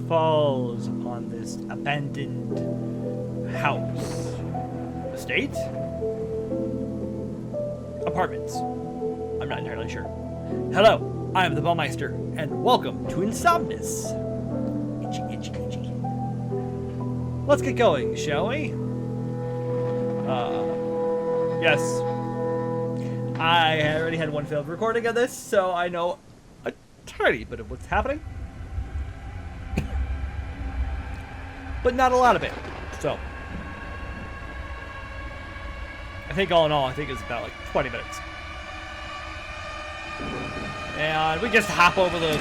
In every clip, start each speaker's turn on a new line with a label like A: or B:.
A: falls upon this abandoned house. Estate? Apartments. I'm not entirely sure. Hello, I am the Baumeister, and welcome to Insomnis. Itchy, itchy, itchy. Let's get going, shall we? Yes. I already had one failed recording of this, so I know a tiny bit of what's happening. But not a lot of it, so. I think all in all, I think it's about like 20 minutes. And we just hop over the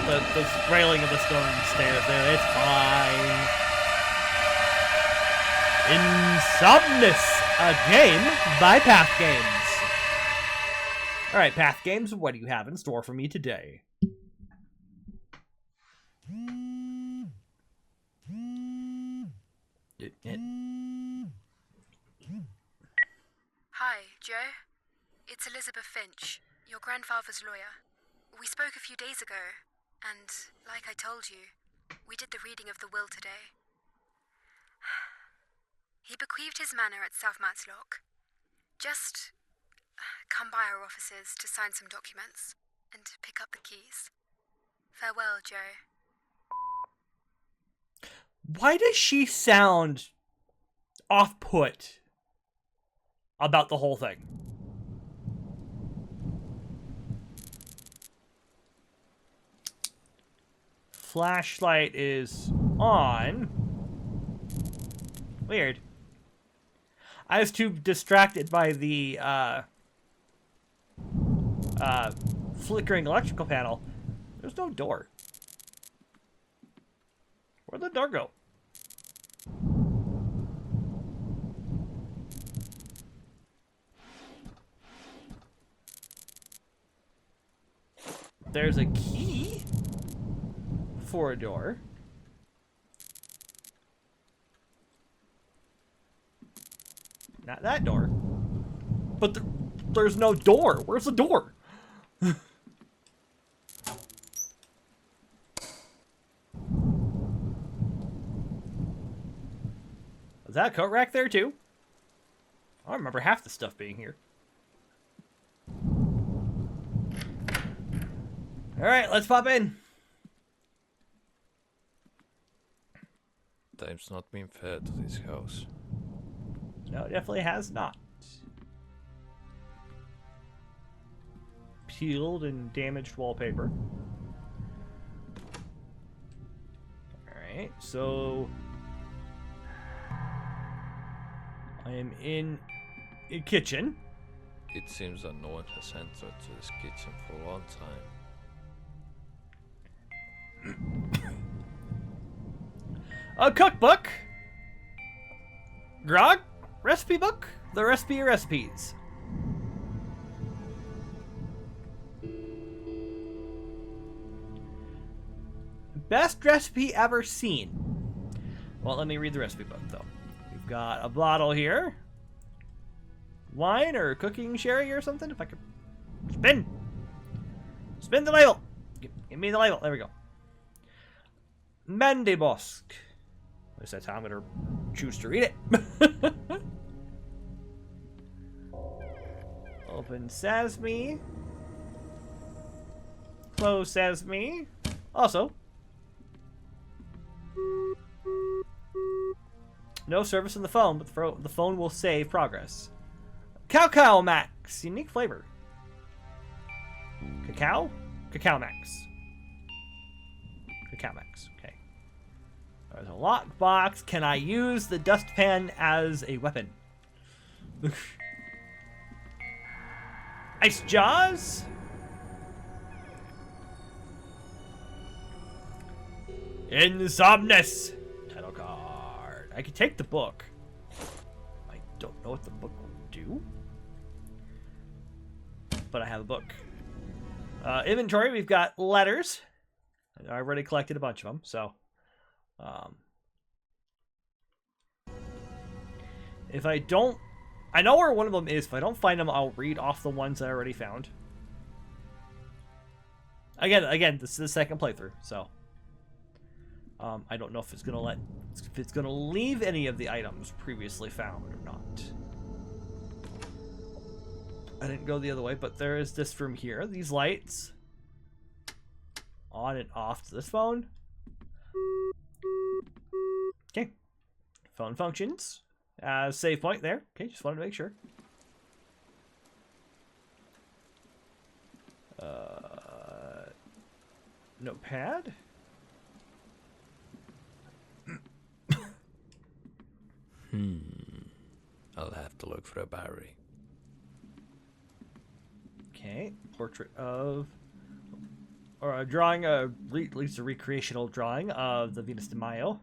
A: railing of the stone stairs there. It's fine. Insomnis, a game by Path Games. Alright, Path Games, what do you have in store for me today?
B: Hi, Joe. It's Elizabeth Finch, your grandfather's lawyer. We spoke a few days ago, and like I told you, we did the reading of the will today. He bequeathed his manor at South Matlock. Just come by our offices to sign some documents and pick up the keys. Farewell, Joe.
A: Why does she sound off-put about the whole thing? Flashlight is on. Weird. I was too distracted by the flickering electrical panel. There's no door. Where'd the door go? There's a key for a door. Not that door. But there's no door. Where's the door? Is that a coat rack there too? I don't remember half the stuff being here. Alright, let's pop in.
C: Time's not been fair to this house.
A: No, it definitely has not. Peeled and damaged wallpaper. Alright, so I am in a kitchen.
C: It seems that no one has entered to this kitchen for a long time.
A: A cookbook. Grog. Recipe book. The recipe of recipes. Best recipe ever seen. Well, let me read the recipe book, though. We've got a bottle here. Wine or cooking sherry or something. If I could spin. Spin the label. Give me the label. There we go. Mandibosk. At least that's how I'm going to choose to read it. Open sesame. Close sesame. Also, no service on the phone, but the phone will save progress. Cacao Max. Unique flavor. Cacao? Cacao Max. Cacao Max. Okay. There's a lockbox. Can I use the dustpan as a weapon? Ice Jaws? Insomnis! Title card. I could take the book. I don't know what the book will do. But I have a book. Inventory, we've got letters. I've already collected a bunch of them, so... if I don't... I know where one of them is. If I don't find them, I'll read off the ones I already found. Again, this is the second playthrough, so... I don't know if it's gonna leave any of the items previously found or not. I didn't go the other way, but there is this room here. These lights on and off to this phone. Okay, phone functions as save point there. Okay, just wanted to make sure. Notepad.
C: I'll have to look for a Barry.
A: Okay, portrait of, or a drawing, at least a recreational drawing of the Venus de Mayo.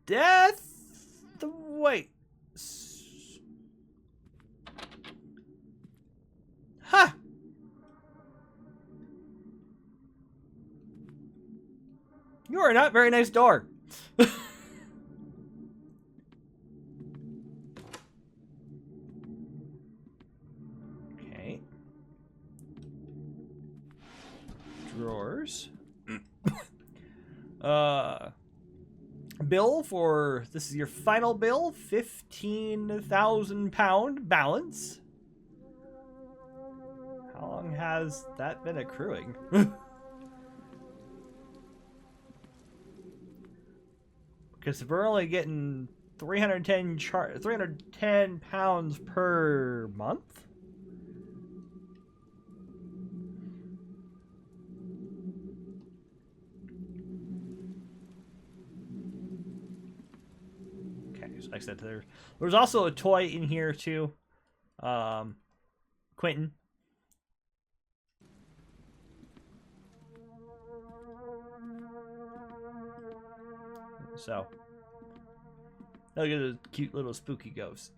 A: Death. Wait. Huh. You are not very nice door. Okay. Drawers. Bill for, this is your final bill, £15,000 balance. How long has that been accruing? Because if we're only getting 310 pounds per month. Like I said, there's also a toy in here too. Quentin. So, look at a cute little spooky ghost.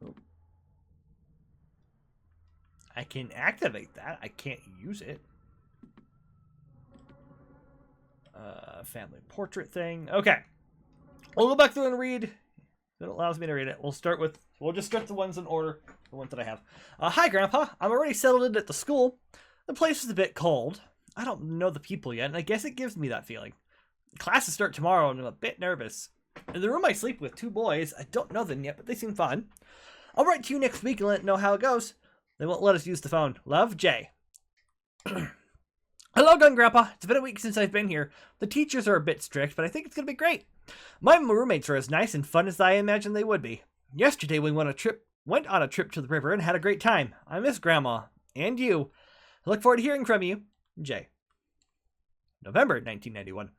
A: Oh. I can activate that. I can't use it. Family portrait thing. Okay. We'll go back through and read. It allows me to read it. We'll just start the ones in order. The ones that I have. Hi, Grandpa. I'm already settled in at the school. The place is a bit cold. I don't know the people yet, and I guess it gives me that feeling. Classes start tomorrow, and I'm a bit nervous. In the room I sleep with 2 boys. I don't know them yet, but they seem fun. I'll write to you next week and let know how it goes. They won't let us use the phone. Love, Jay. Hello again, Grandpa. It's been a week since I've been here. The teachers are a bit strict, but I think it's going to be great. My roommates are as nice and fun as I imagined they would be. Yesterday we went on a trip to the river and had a great time. I miss Grandma. And you. I look forward to hearing from you. Jay. November 1991.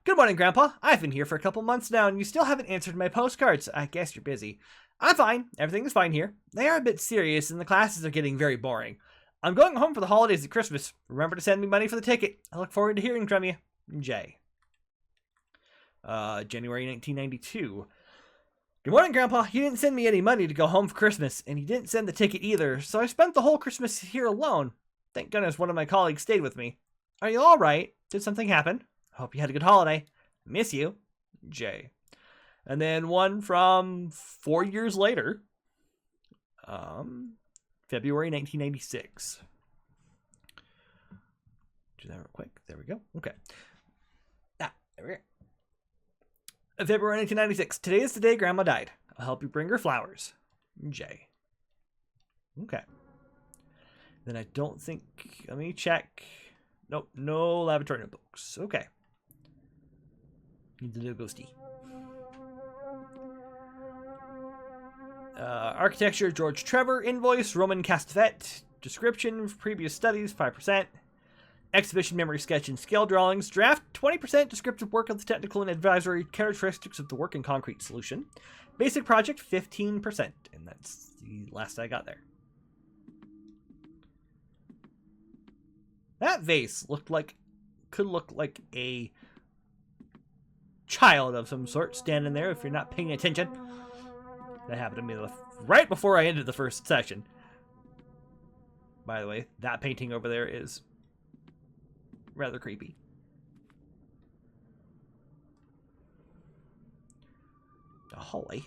A: Good morning, Grandpa. I've been here for a couple months now, and you still haven't answered my postcards. I guess you're busy. I'm fine. Everything is fine here. They are a bit serious, and the classes are getting very boring. I'm going home for the holidays at Christmas. Remember to send me money for the ticket. I look forward to hearing from you. Jay. January 1992. Good morning, Grandpa. You didn't send me any money to go home for Christmas, and you didn't send the ticket either, so I spent the whole Christmas here alone. Thank goodness one of my colleagues stayed with me. Are you all right? Did something happen? I hope you had a good holiday. Miss you. Jay. And then one from 4 years later. February 1996. Do that real quick. There we go. Okay. There we go. February 1996. Today is the day Grandma died. I'll help you bring her flowers. Jay. Okay. Then I don't think... Let me check. Nope. No laboratory notebooks. Okay. Need the little ghosty. Architecture, George Trevor. Invoice, Roman Castevet. Description, previous studies, 5%. Exhibition, memory sketch, and scale drawings. Draft, 20%. Descriptive work of the technical and advisory characteristics of the work in concrete solution. Basic project, 15%. And that's the last I got there. That vase could look like a child of some sort standing there if you're not paying attention. That happened to me right before I ended the first session. By the way, that painting over there is rather creepy. hallway.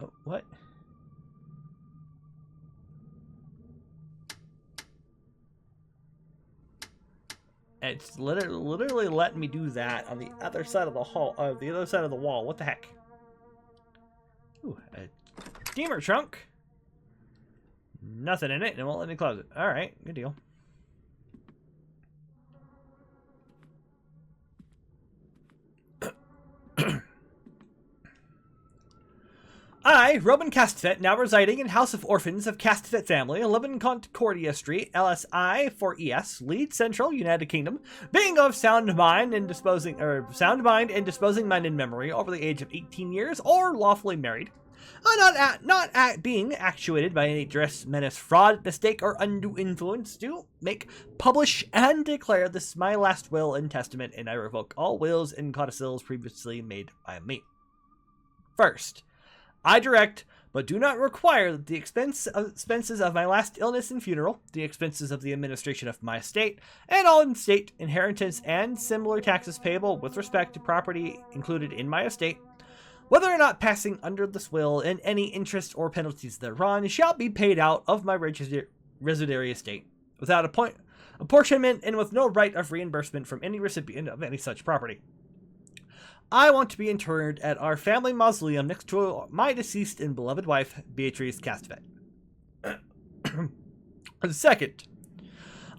A: Oh, what? It's literally letting me do that on the other side of the hall, the other side of the wall. What the heck? Ooh, a steamer trunk. Nothing in it, and it won't let me close it. All right, good deal. I, Roman Castevet, now residing in House of Orphans of Castevet Family, 11 Concordia Street, LSI 4ES, Leeds Central, United Kingdom, being of sound mind and disposing mind and memory over the age of 18 years or lawfully married, being actuated by any duress, menace, fraud, mistake, or undue influence, do make, publish, and declare this my last will and testament, and I revoke all wills and codicils previously made by me. First, I direct, but do not require that the expenses of my last illness and funeral, the expenses of the administration of my estate, and all estate, inheritance, and similar taxes payable with respect to property included in my estate, whether or not passing under this will, and any interest or penalties thereon, shall be paid out of my residuary estate, without apportionment and with no right of reimbursement from any recipient of any such property. I want to be interred at our family mausoleum next to my deceased and beloved wife, Beatrice Castevet. Second,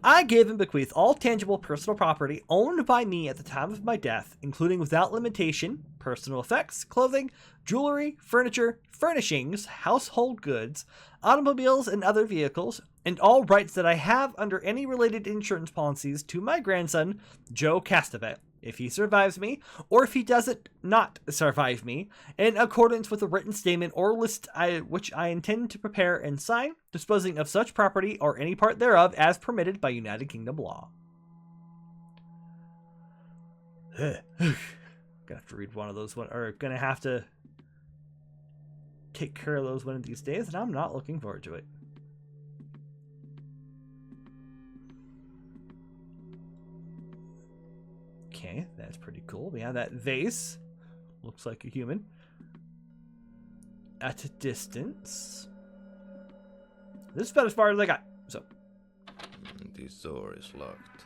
A: I give and bequeath all tangible personal property owned by me at the time of my death, including without limitation, personal effects, clothing, jewelry, furniture, furnishings, household goods, automobiles and other vehicles, and all rights that I have under any related insurance policies to my grandson, Joe Castevet, if he survives me, or if he doesn't not survive me, in accordance with a written statement or list which I intend to prepare and sign, disposing of such property or any part thereof as permitted by United Kingdom law. Gonna have to read one of those, or gonna have to take care of those one of these days, and I'm not looking forward to it. Okay, that's pretty cool. We have that vase. Looks like a human. At a distance. This is about as far as I got. So.
C: This door is locked.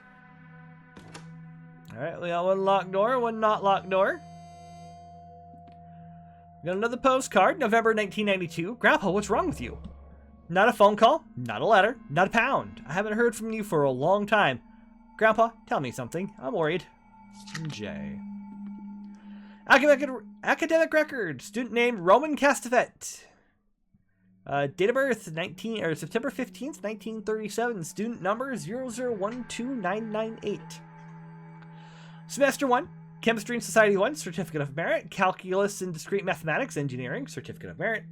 A: Alright, we got one locked door, one not locked door. We got another postcard, November 1992. Grandpa, what's wrong with you? Not a phone call, not a letter, not a pound. I haven't heard from you for a long time. Grandpa, tell me something. I'm worried. J. Academic record. Student name Roman Castevet. Date of birth September 15th, 1937. Student number 0012998. Semester 1. Chemistry and Society 1, Certificate of Merit. Calculus and Discrete Mathematics, Engineering, Certificate of Merit.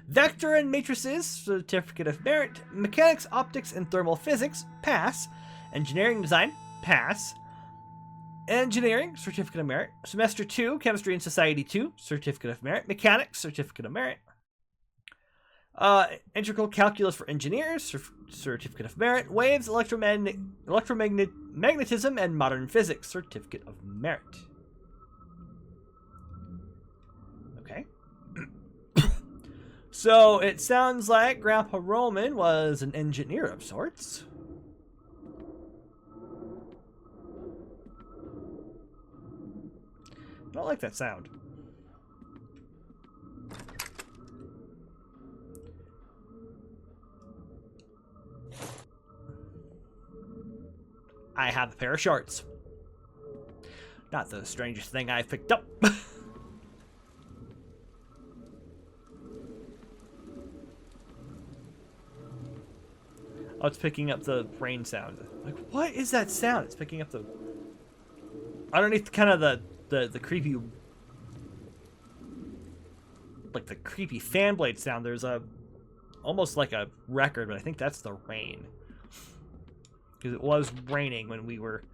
A: Vector and Matrices, Certificate of Merit. Mechanics, Optics, and Thermal Physics, pass. Engineering Design, pass. Engineering, Certificate of Merit. Semester 2, Chemistry and Society 2, Certificate of Merit. Mechanics, Certificate of Merit. Integral Calculus for Engineers, Certificate of Merit. Waves, Electromagnetism, and Modern Physics, Certificate of Merit. Okay. So, it sounds like Grandpa Roman was an engineer of sorts. I don't like that sound. I have a pair of shorts. Not the strangest thing I've picked up. Oh, it's picking up the rain sound. Like, what is that sound? It's picking up the... underneath kind of the creepy... like the creepy fan blade sound, there's a... almost like a record, but I think that's the rain. Because it was raining when we were...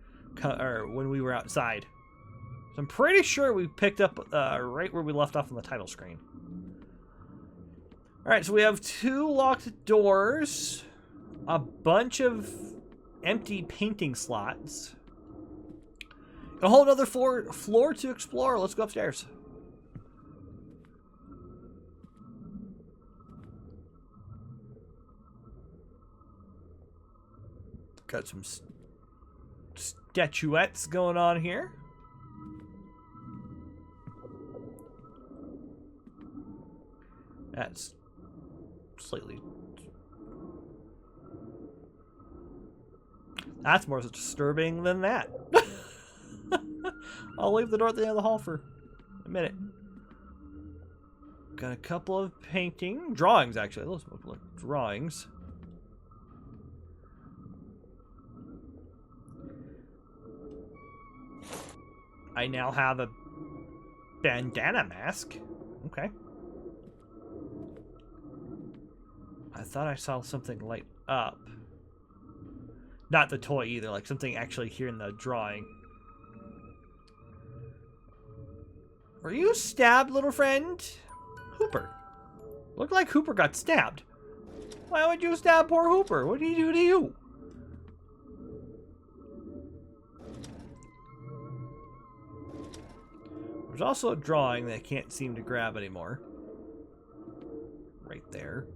A: outside. So I'm pretty sure we picked up right where we left off on the title screen. Alright, so we have 2 locked doors. A bunch of empty painting slots. A whole other floor to explore. Let's go upstairs. Got some statuettes going on here. That's slightly... That's more disturbing than that. I'll leave the door at the end of the hall for a minute. Got a couple of drawings actually. Those look drawings. I now have a bandana mask. Okay. I thought I saw something light up. Not the toy either, like something actually here in the drawing. Were you stabbed, little friend? Hooper. Looked like Hooper got stabbed. Why would you stab poor Hooper? What did he do to you? There's also a drawing that I can't seem to grab anymore. Right there.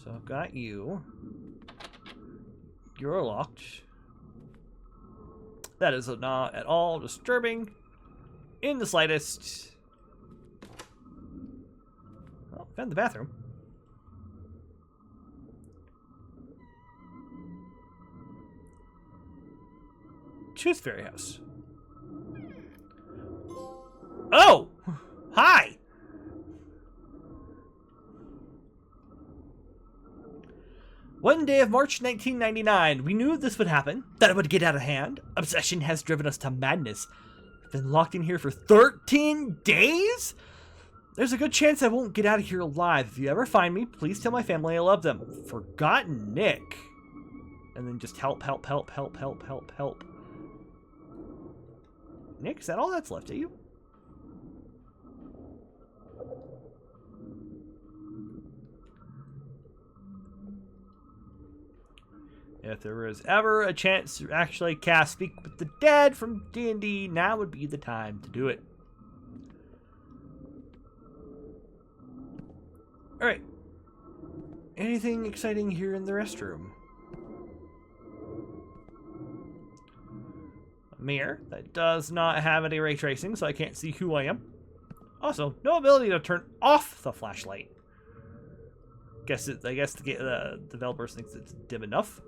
A: So I've got you. You're locked. That is not at all disturbing in the slightest. Oh, found the bathroom. Tooth Fairy house. Oh! Hi! One day of March 1999, we knew this would happen, that it would get out of hand. Obsession has driven us to madness. Been locked in here for 13 days? There's a good chance I won't get out of here alive. If you ever find me, please tell my family I love them. Forgotten Nick. And then just help, help, help, help, help, help, help. Nick, is that all that's left of you? If there was ever a chance to actually cast Speak with the Dead from D&D, now would be the time to do it. Alright. Anything exciting here in the restroom? A mirror that does not have any ray tracing, so I can't see who I am. Also, no ability to turn off the flashlight. I guess the developers think it's dim enough.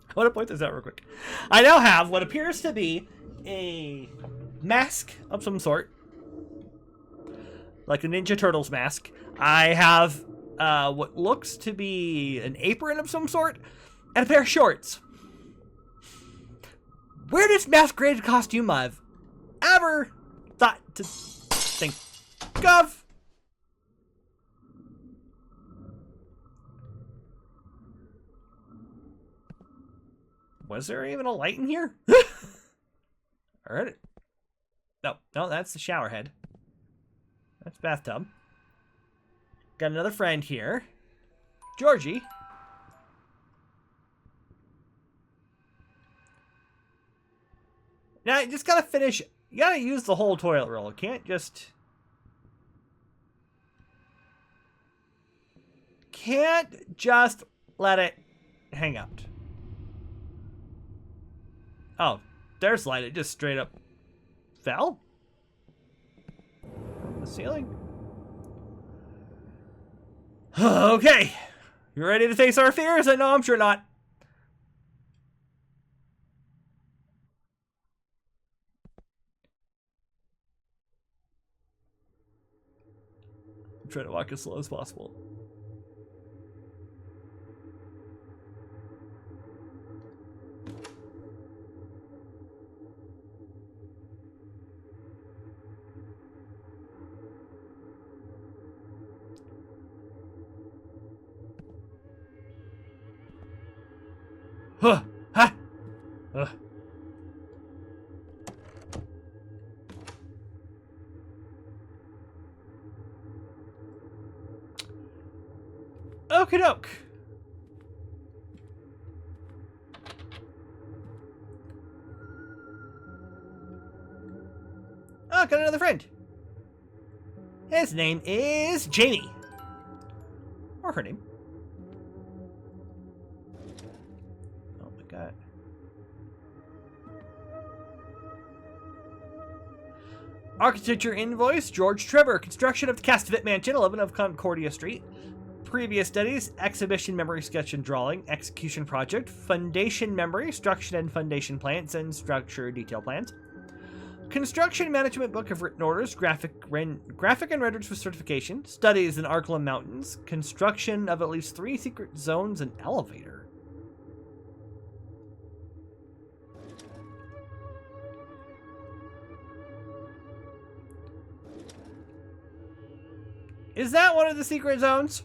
A: I want to point this out real quick. I now have what appears to be a mask of some sort. Like a Ninja Turtles mask. I have what looks to be an apron of some sort. And a pair of shorts. Weirdest masquerade costume I've ever thought to think of. Was there even a light in here? I heard it. No, that's the shower head. That's bathtub. Got another friend here. Georgie. Now, you just gotta finish. You gotta use the whole toilet roll. You can't just... let it hang out. Oh, there's light. It just straight up fell from the ceiling. Okay. You ready to face our fears? No, I'm sure not. I'm trying to walk as slow as possible. Huh. Ha. Okie doke. Oh, got another friend. His name is Jamie. Or her name. Oh my god. Architecture invoice, George Trevor. Construction of the Castavit Mansion, 11 of Concordia Street. Previous studies, exhibition memory sketch and drawing, execution project, foundation memory, structure and foundation plans, and structure detail plans. Construction management book of written orders, graphic and renders for certification, studies in Arklam Mountains, construction of at least 3 secret zones and elevator. Is that one of the secret zones?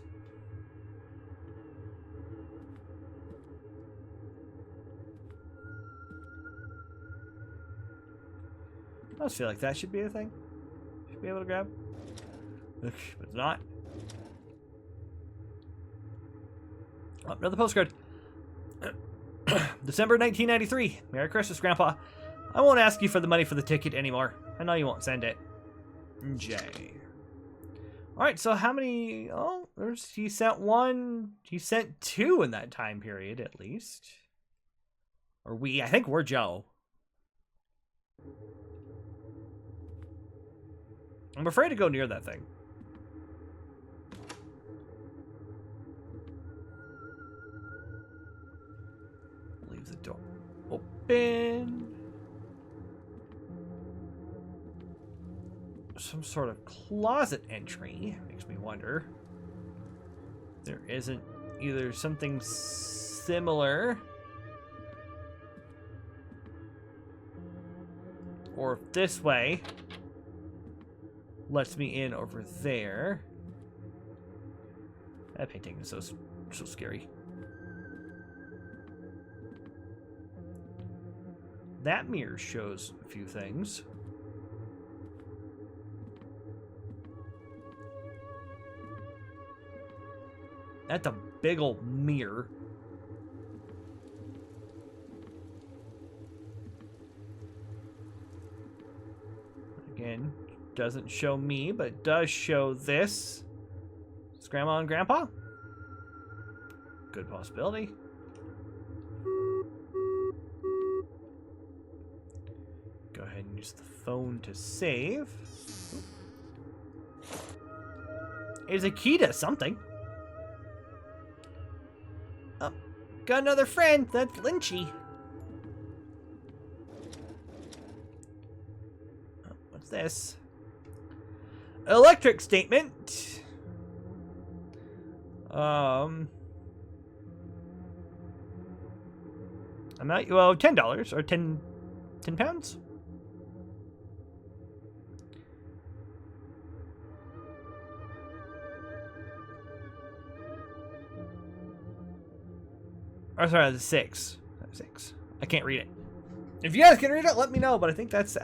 A: I just feel like that should be a thing. Should be able to grab. But it's not. Oh, another postcard. December 1993. Merry Christmas, Grandpa. I won't ask you for the money for the ticket anymore. I know you won't send it. Jay. Alright, so how many... Oh, he sent 1. He sent 2 in that time period, at least. Or we. I think we're Joe. I'm afraid to go near that thing. Leave the door open. Some sort of closet entry. Makes me wonder. There isn't either something similar, or this way lets me in over there. That painting is so scary. That mirror shows a few things. That's a big old mirror. Again, doesn't show me, but it does show this. It's Grandma and Grandpa? Good possibility. Go ahead and use the phone to save. It's a key to something. Oh, got another friend. That's Lynchy. Oh, what's this? Electric statement. I'm not, well, $10 or 10 pounds. Or sorry, that's 6. That's 6. I can't read it. If you guys can read it, let me know. But I think that's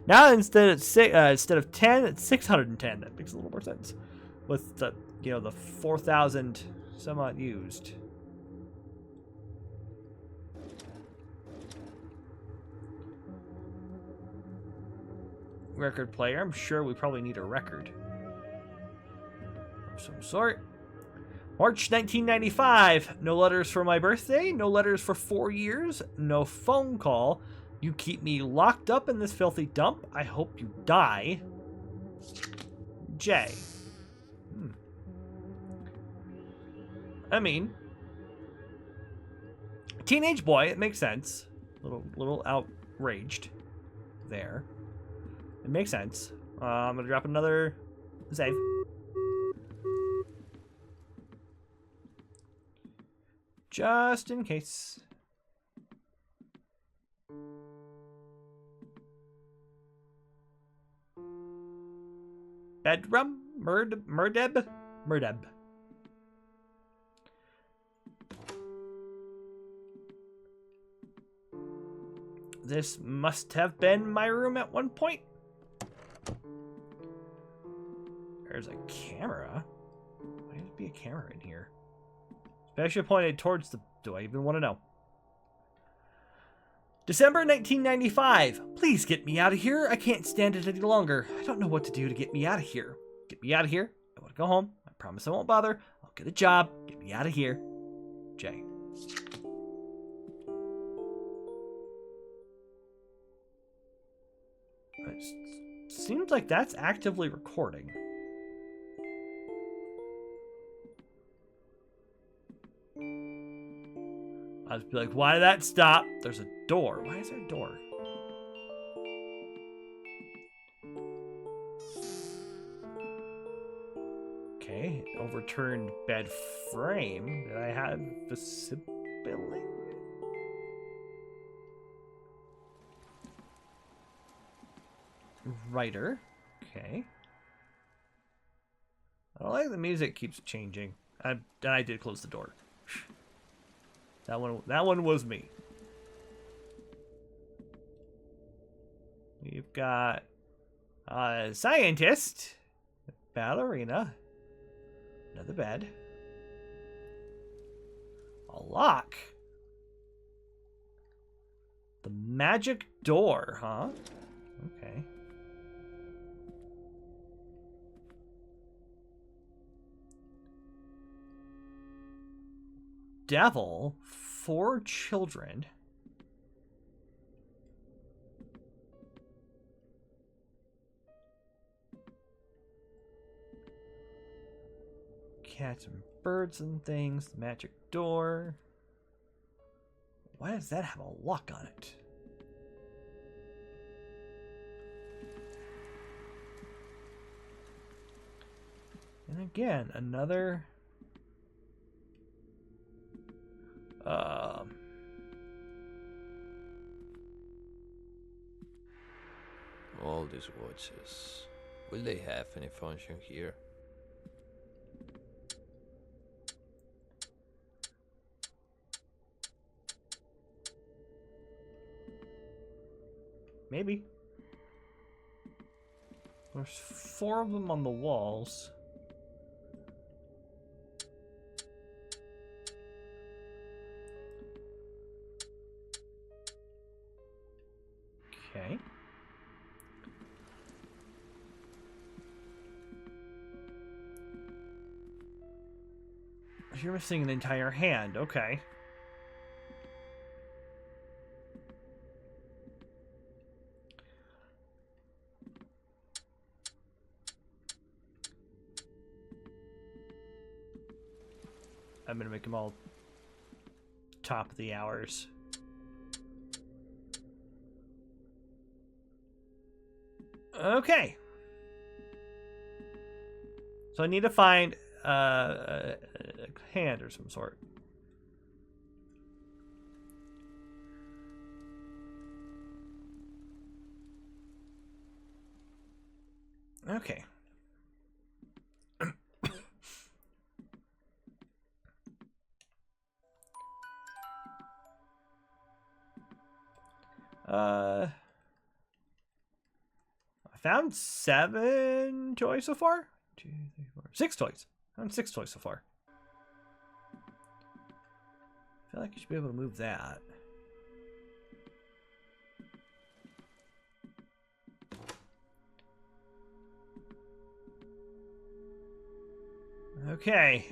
A: now instead of 10, it's 610. That makes a little more sense with the the 4,000 some odd used. Record player. I'm sure we probably need a record of some sort. March 1995. No letters for my birthday. No letters for 4 years. No phone call. You keep me locked up in this filthy dump. I hope you die. Jay. I mean, teenage boy. It makes sense. Little outraged there. It makes sense. I'm gonna drop another save. Just in case. Bedroom? Murdeb? This must have been my room at one point. There's a camera. Why would there be a camera in here? Especially pointed towards the... Do I even want to know? December 1995. Please get me out of here. I can't stand it any longer. I don't know what to do to get me out of here. Get me out of here. I want to go home. I promise I won't bother. I'll I'll get a job. Get me out of here. Jay. It seems like that's actively recording. I'd be like, why did that stop? There's a door. Why is there a door? Okay, overturned bed frame. Did I have visibility? Writer. Okay. I don't like the music keeps changing. And I did close the door. That one was me. We've got a scientist, ballerina, another bed, a lock, the magic door, huh? Okay. Devil, 4 children. Cats and birds and things. The magic door. Why does that have a lock on it? And again, another...
C: All these watches. Will they have any function here?
A: Maybe. There's 4 of them on the walls. Okay. You're missing an entire hand. Okay. I'm gonna make them all top of the hours. Okay. So I need to find a hand or some sort. Okay. I found 7 toys so far. 2, 3, 4, 6 toys. I found 6 toys so far. I feel like you should be able to move that. Okay.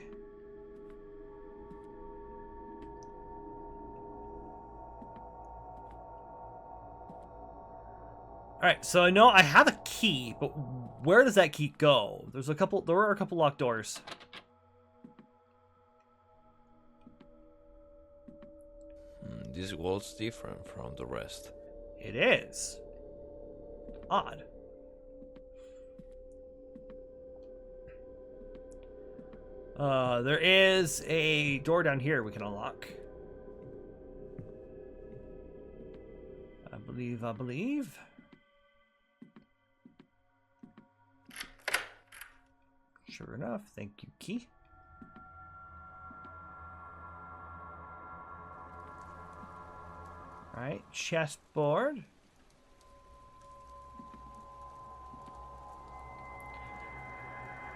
A: Alright, so I know I have a key, but where does that key go? There were a couple locked doors.
C: This wall's different from the rest.
A: It is. Odd. There is a door down here we can unlock. I believe. Sure enough, thank you, key. Alright, chessboard.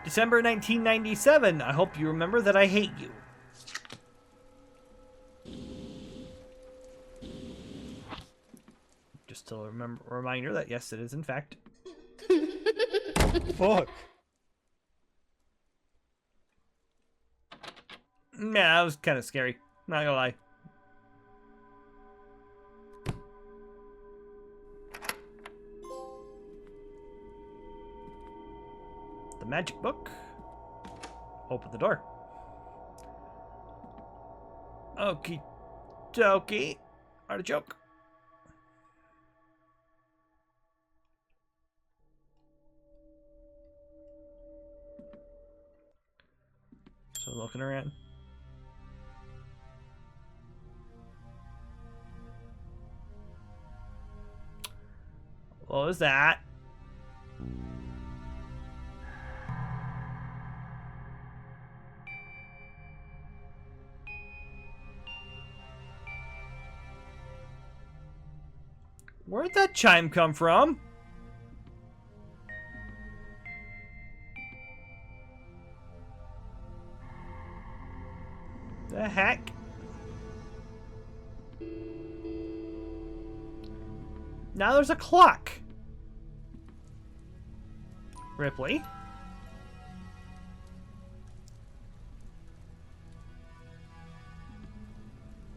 A: December 1997. I hope you remember that I hate you. Just a reminder that yes, it is in fact. Fuck. Man, that was kind of scary. Not gonna lie. The magic book. Open the door. Okie dokie. Artichoke. So looking around. What was that? Where'd that chime come from? The heck? Now there's a clock. Ripley. I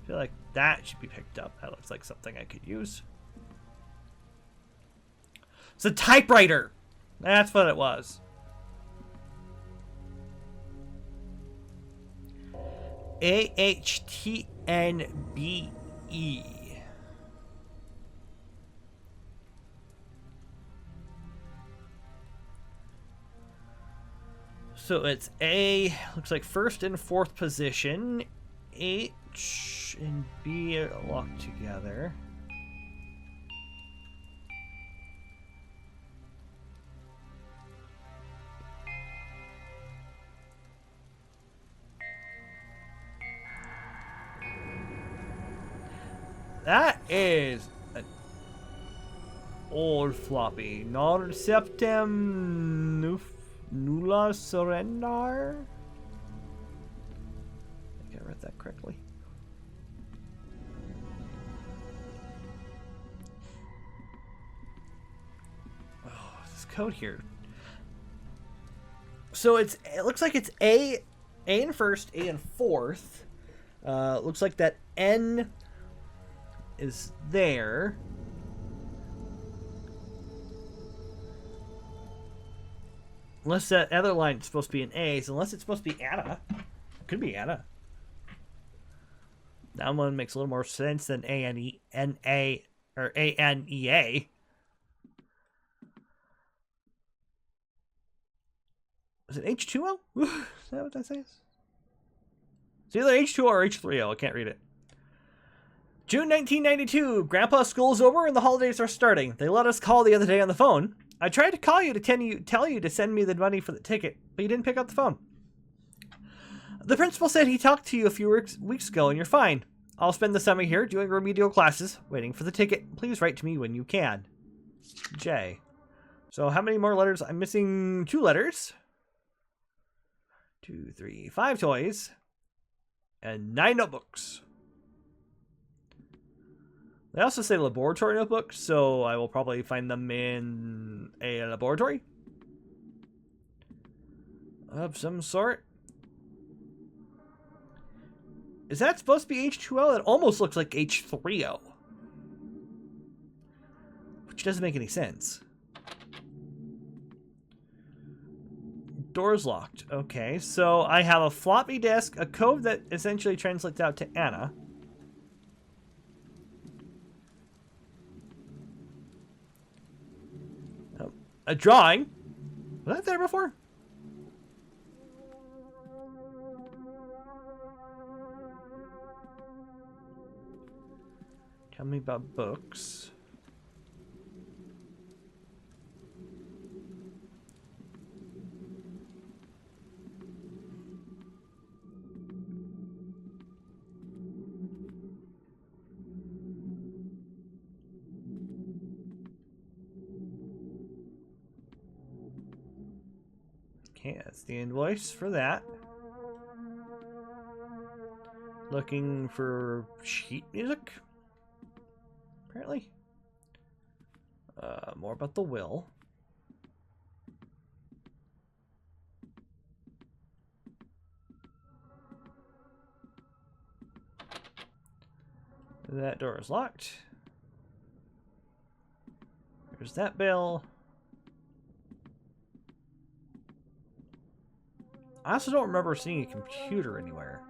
A: feel like that should be picked up. That looks like something I could use. It's a typewriter. That's what it was. AHTNBE. So it's A, looks like first and fourth position. H and B are locked together. That is an old floppy. Nor septem nulla surrender. I think I read that correctly. Oh, this code here. So it looks like it's A in first, A in fourth. Looks like that N is there. Unless that other line is supposed to be an A, so unless it's supposed to be Anna. Could be Anna. That one makes a little more sense than A-N-E-N-A or A-N-E-A. Is it H2O? Is that what that says? It's either H2O or H3O. I can't read it. June 1992. Grandpa's school's over and the holidays are starting. They let us call the other day on the phone. I tried to call you to tell you to send me the money for the ticket, but you didn't pick up the phone. The principal said he talked to you a few weeks ago and you're fine. I'll spend the summer here doing remedial classes, waiting for the ticket. Please write to me when you can. J. So how many more letters? I'm missing 2 letters. 2, 3, 5 toys. And 9 notebooks. They also say laboratory notebooks, so I will probably find them in a laboratory of some sort. Is that supposed to be H2O? It almost looks like H3O. Which doesn't make any sense. Door's locked. Okay, so I have a floppy disk, a code that essentially translates out to Anna. A drawing? Was that there before? Tell me about books. Okay, that's the invoice for that. Looking for sheet music, apparently. More about the will. That door is locked. There's that bell. I also don't remember seeing a computer anywhere.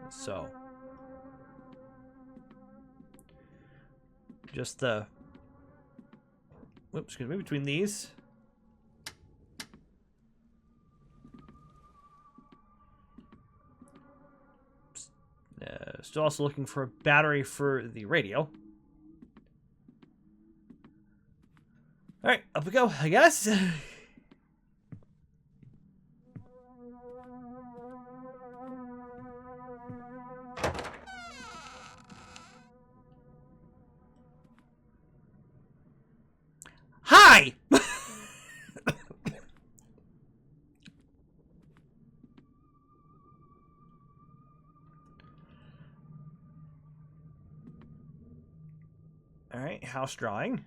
A: So. Just the... Whoops, excuse me, between these. Still also looking for a battery for the radio. Alright, up we go, I guess. Hi! Alright, house drawing.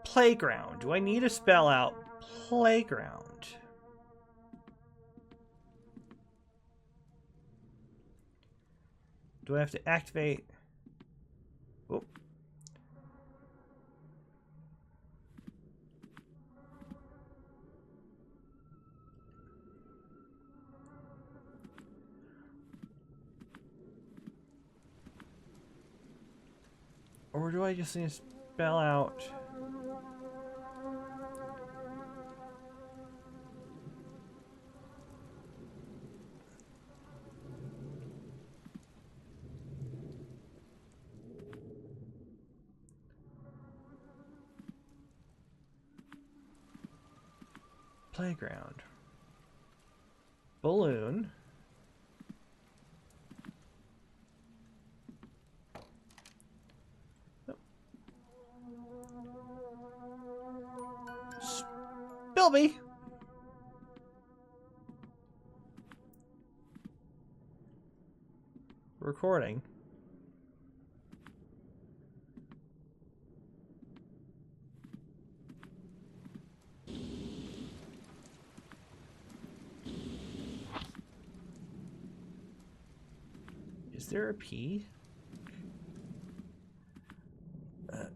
A: Playground. Do I need to spell out playground? Do I have to activate? Oh. Or do I just need to spell out? Playground. Balloon. Bilby. Recording. Is there a P?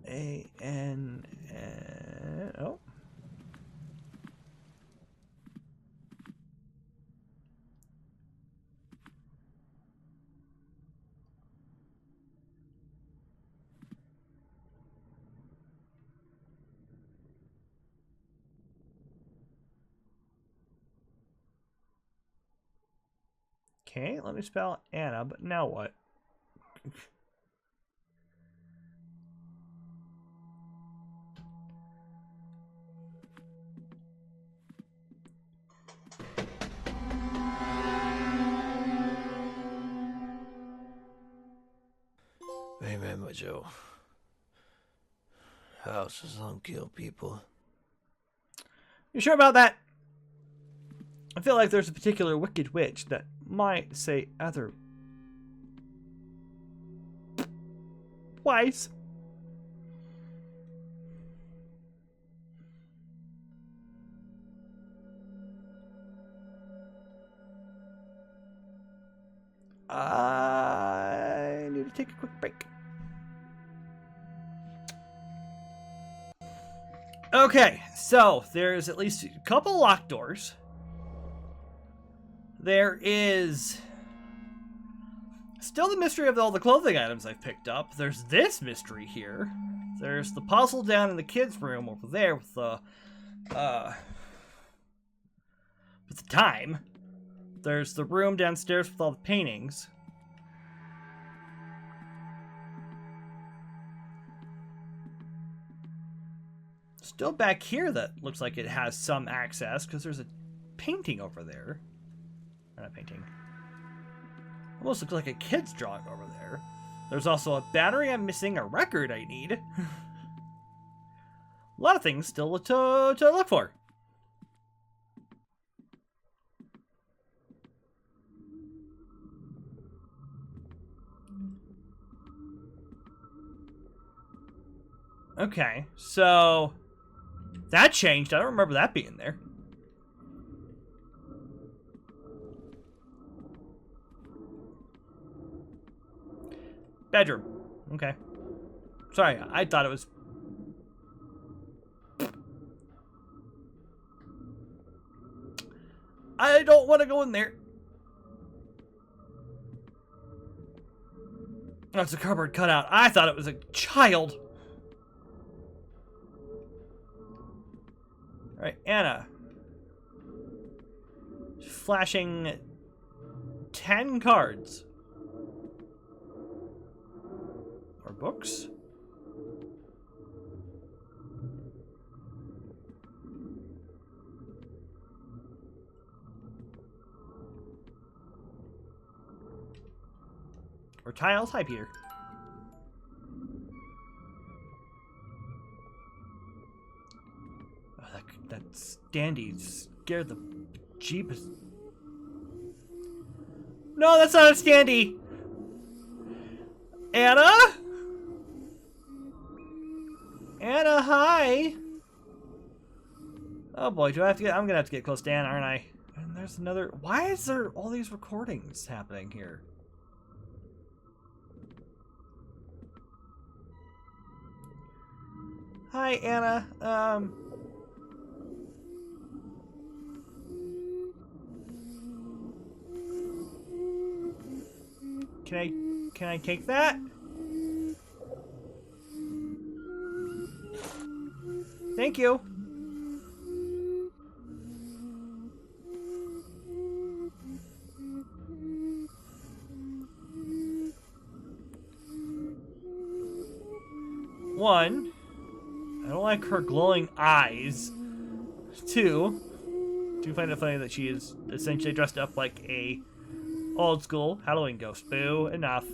A: A-N... Oh. Okay, let me spell Anna, but now what?
C: Remember, Joe. Houses don't kill people.
A: You sure about that? I feel like there's a particular wicked witch that might say otherwise. I need to take a quick break. Okay, so there's at least a couple locked doors. There is still the mystery of all the clothing items I've picked up. There's this mystery here. There's the puzzle down in the kids' room over there with the time. There's the room downstairs with all the paintings. Still back here that looks like it has some access because there's a painting over there. Not a painting. Almost looks like a kid's drawing over there. There's also a battery I'm missing, a record I need. A lot of things still to look for. Okay, so that changed. I don't remember that being there. Bedroom. Okay. Sorry, I thought it was... I don't want to go in there. That's a cardboard cutout. I thought it was a child. Alright, Anna. Flashing 10 cards. Or books. Or tiles. Hi, Peter. Oh, that standee scared the jeepers. No, that's not a standee. Anna? Anna, hi. Oh boy, do I have to get... I'm gonna have to get close to Anna, aren't I? And there's another... Why is there all these recordings happening here? Hi, Anna. Can I take that? Thank you. One, I don't like her glowing eyes. Two, do find it funny that she is essentially dressed up like a old school Halloween ghost. Boo, enough.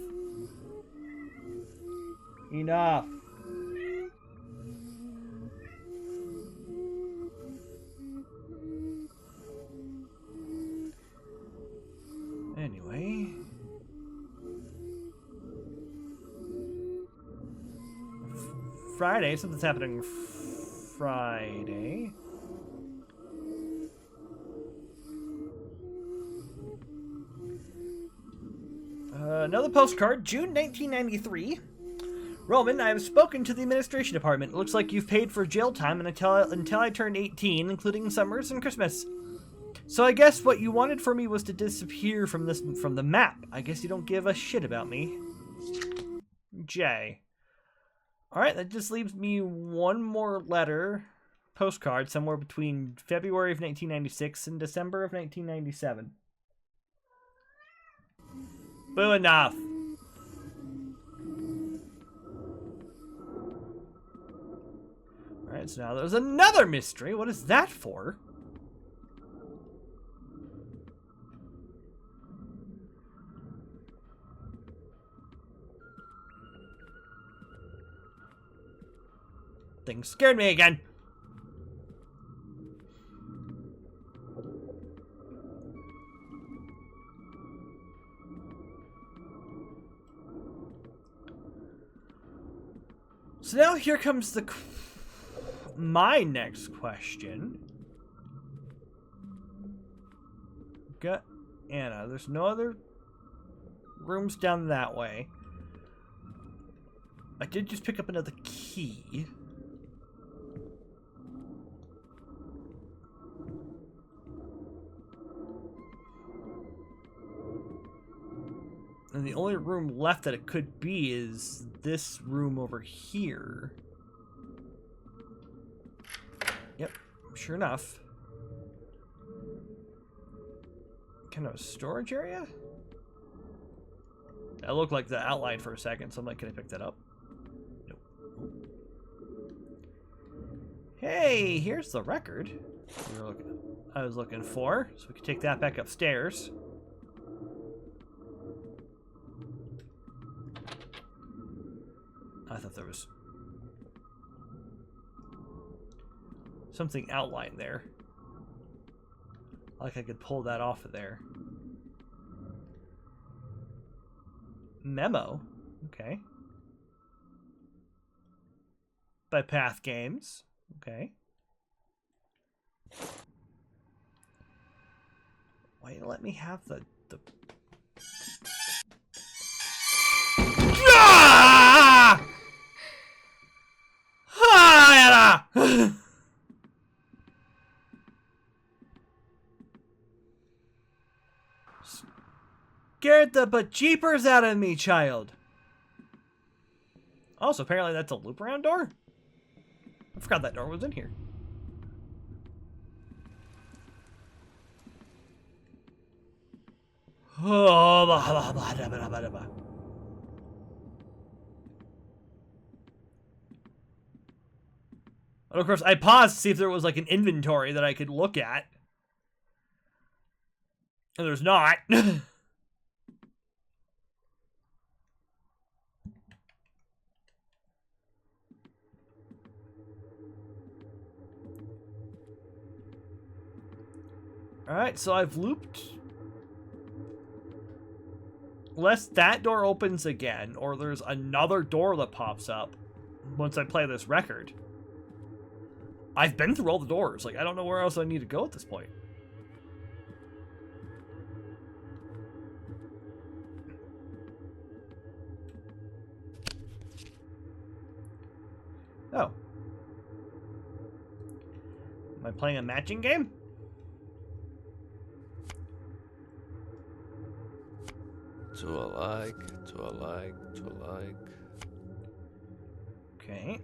A: Enough. Anyway. Friday, something's happening Friday. Another postcard, June 1993. Roman, I have spoken to the administration department. It looks like you've paid for jail time until I turned 18, including summers and Christmas. So I guess what you wanted for me was to disappear from the map. I guess you don't give a shit about me. Jay. Alright, that just leaves me one more letter, postcard, somewhere between February of 1996 and December of 1997. Boo, enough. Alright, so now there's another mystery. What is that for? Thing scared me again. So now here comes my next question. Got Anna. There's no other rooms down that way. I did just pick up another key. And the only room left that it could be is this room over here. Yep, sure enough. Kind of a storage area? That looked like the outline for a second, so I'm like, can I pick that up? Nope. Hey, here's the record I was looking for, so we can take that back upstairs. I thought there was something outlined there. Like I could pull that off of there. Memo. Okay. By Path Games. Okay. Why you let me have the... Ah! Scared the bejeepers out of me, child. Also, apparently that's a loop around door. I forgot that door was in here. Oh, blah, blah, blah, blah, blah, blah, blah. And of course, I paused to see if there was like an inventory that I could look at. And there's not. Alright, so I've looped. Unless that door opens again, or there's another door that pops up once I play this record. I've been through all the doors. Like, I don't know where else I need to go at this point. Oh. Am I playing a matching game?
C: Two alike, two alike, two alike.
A: Okay.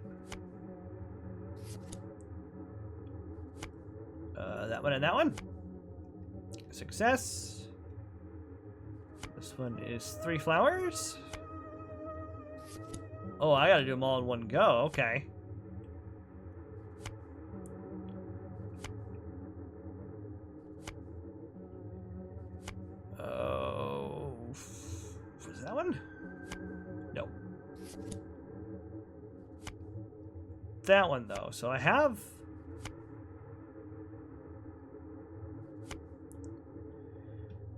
A: That one and that one. Success. This one is 3 flowers. Oh, I gotta do them all in one go. Okay. Oh, was that one? No. That one though. So I have.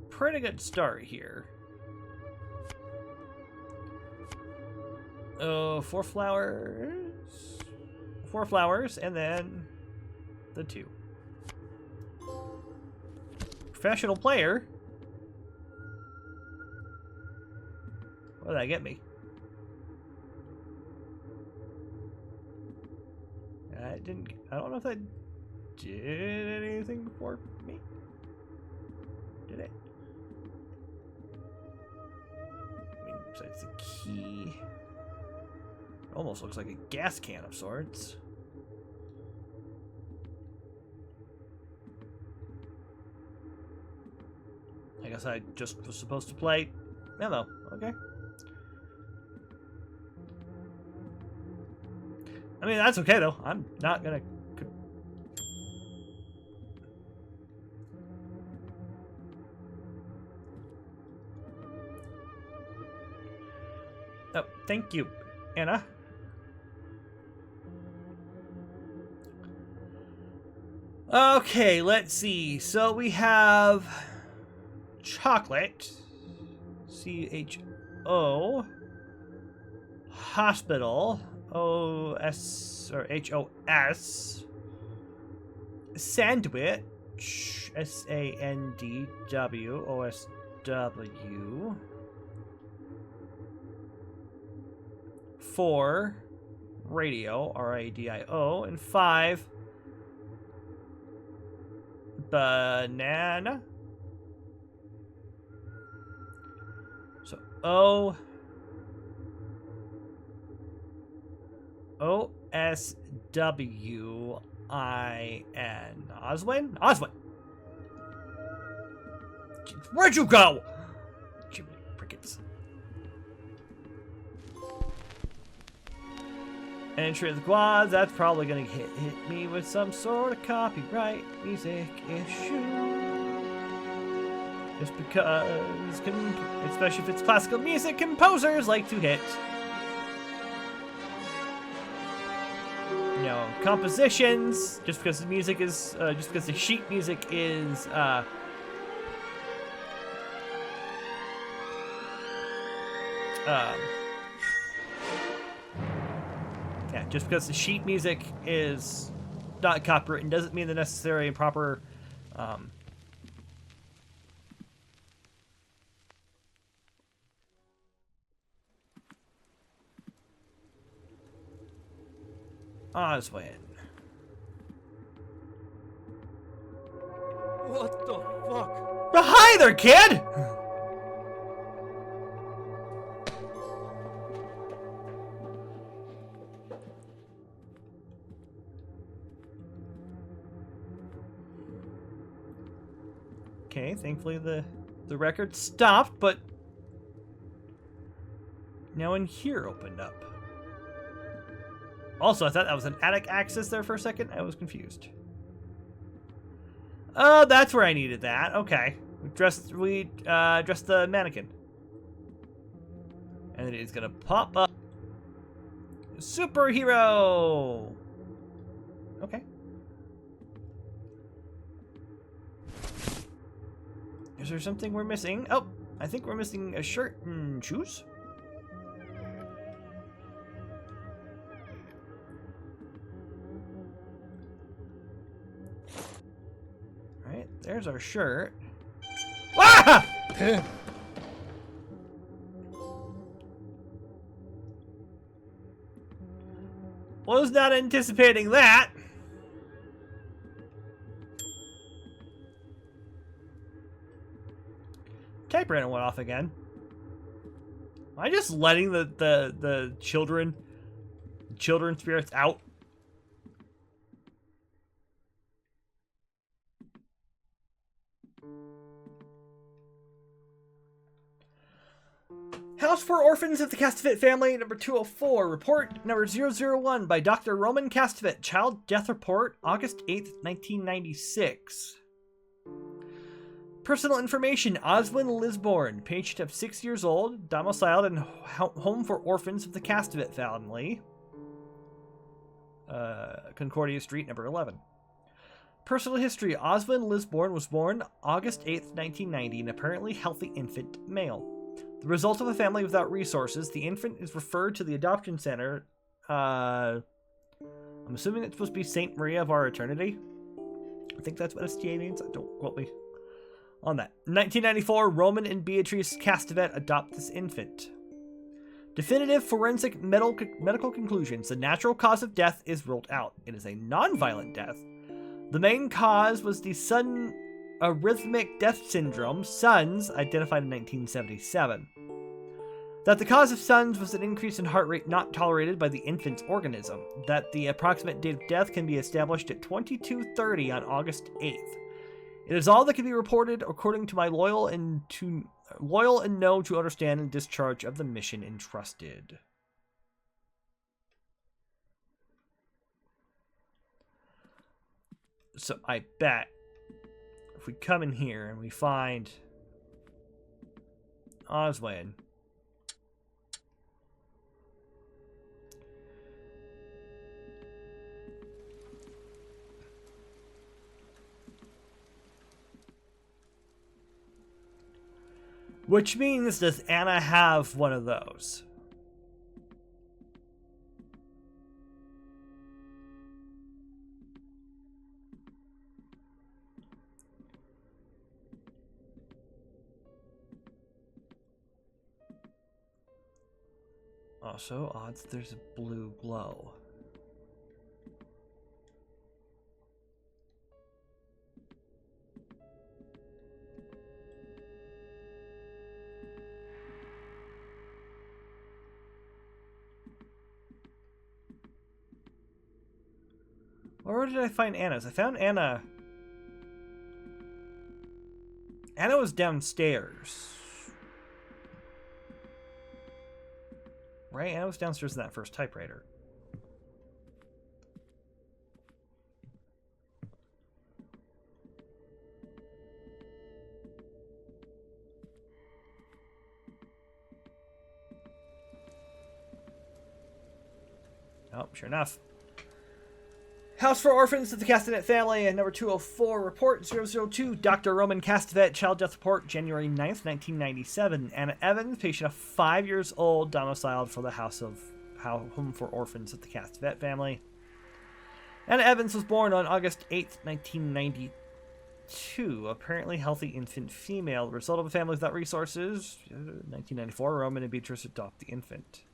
A: Pretty good start here. Oh, 4 flowers. 4 flowers, and then the 2. Professional player. What did that get me? I don't know if that did anything for me. Did it? I mean, besides the key. It almost looks like a gas can of sorts. I guess I just was supposed to play memo. Okay. I mean, that's okay, though. I'm not gonna... Oh, thank you, Anna. Okay, let's see. So we have... chocolate. C-H-O. Hospital. O-S or H-O-S. Sandwich. S-A-N-D-W. O-S-W. 4. Radio. R-A-D-I-O. And 5. Banana. So O. O-S-W-I-N. Oswin? Oswin! Where'd you go? Jiminy crickets. Entry of the quads. That's probably gonna hit me with some sort of copyright music issue. Just because, especially if it's classical music, composers like to hit. You know, compositions, just because the music is, just because the sheet music is, yeah, just because the sheet music is not copyrighted doesn't mean the necessary and proper, Oswin.
C: What the fuck?
A: Hi there, kid! Okay, thankfully the record stopped, but now in here opened up. Also, I thought that was an attic access there for a second. I was confused. Oh, that's where I needed that. Okay. We dressed the mannequin. And then it's gonna pop up. Superhero! Okay. Is there something we're missing? Oh, I think we're missing a shirt and shoes. Alright, there's our shirt. Ah! Was not anticipating that. Typewriter went off again. Am I just letting the children spirits out? House for Orphans of the Castevet Family, number 204. Report number 001 by Dr. Roman Castevet. Child death report, August 8th, 1996. Personal information, Oswin Lisborn, patient of 6 years old, domiciled in Home for Orphans of the Castevet Family. Concordia Street, number 11. Personal history, Oswin Lisborn was born August 8th, 1990, an apparently healthy infant male. The result of a family without resources, the infant is referred to the adoption center. I'm assuming it's supposed to be Saint Maria of Our Eternity. I think that's what STA means. Don't quote me on that. 1994, Roman and Beatrice Castevet adopt this infant. Definitive forensic medical conclusions. The natural cause of death is ruled out. It is a non-violent death. The main cause was the sudden arrhythmic death syndrome, SUNS, identified in 1977. That the cause of SUNS was an increase in heart rate not tolerated by the infant's organism. That the approximate date of death can be established at 22:30 on August 8th. It is all that can be reported according to my loyal and know to understand and discharge of the mission entrusted. So I bet if we come in here and we find Oswin, which means, does Anna have one of those? Also, odds there's a blue glow. Where did I find Anna's? I found Anna. Anna was downstairs. Right? Anna was downstairs in that first typewriter. Oh, sure enough. House for Orphans of the Castevet Family, and number 204, report 002, Dr. Roman Castevet, child death report, January 9th, 1997. Anna Evans, patient of 5 years old, domiciled for the Home for Orphans of the Castevet Family. Anna Evans was born on August 8th, 1992. Apparently healthy infant female. The result of a family without resources. 1994, Roman and Beatrice adopt the infant.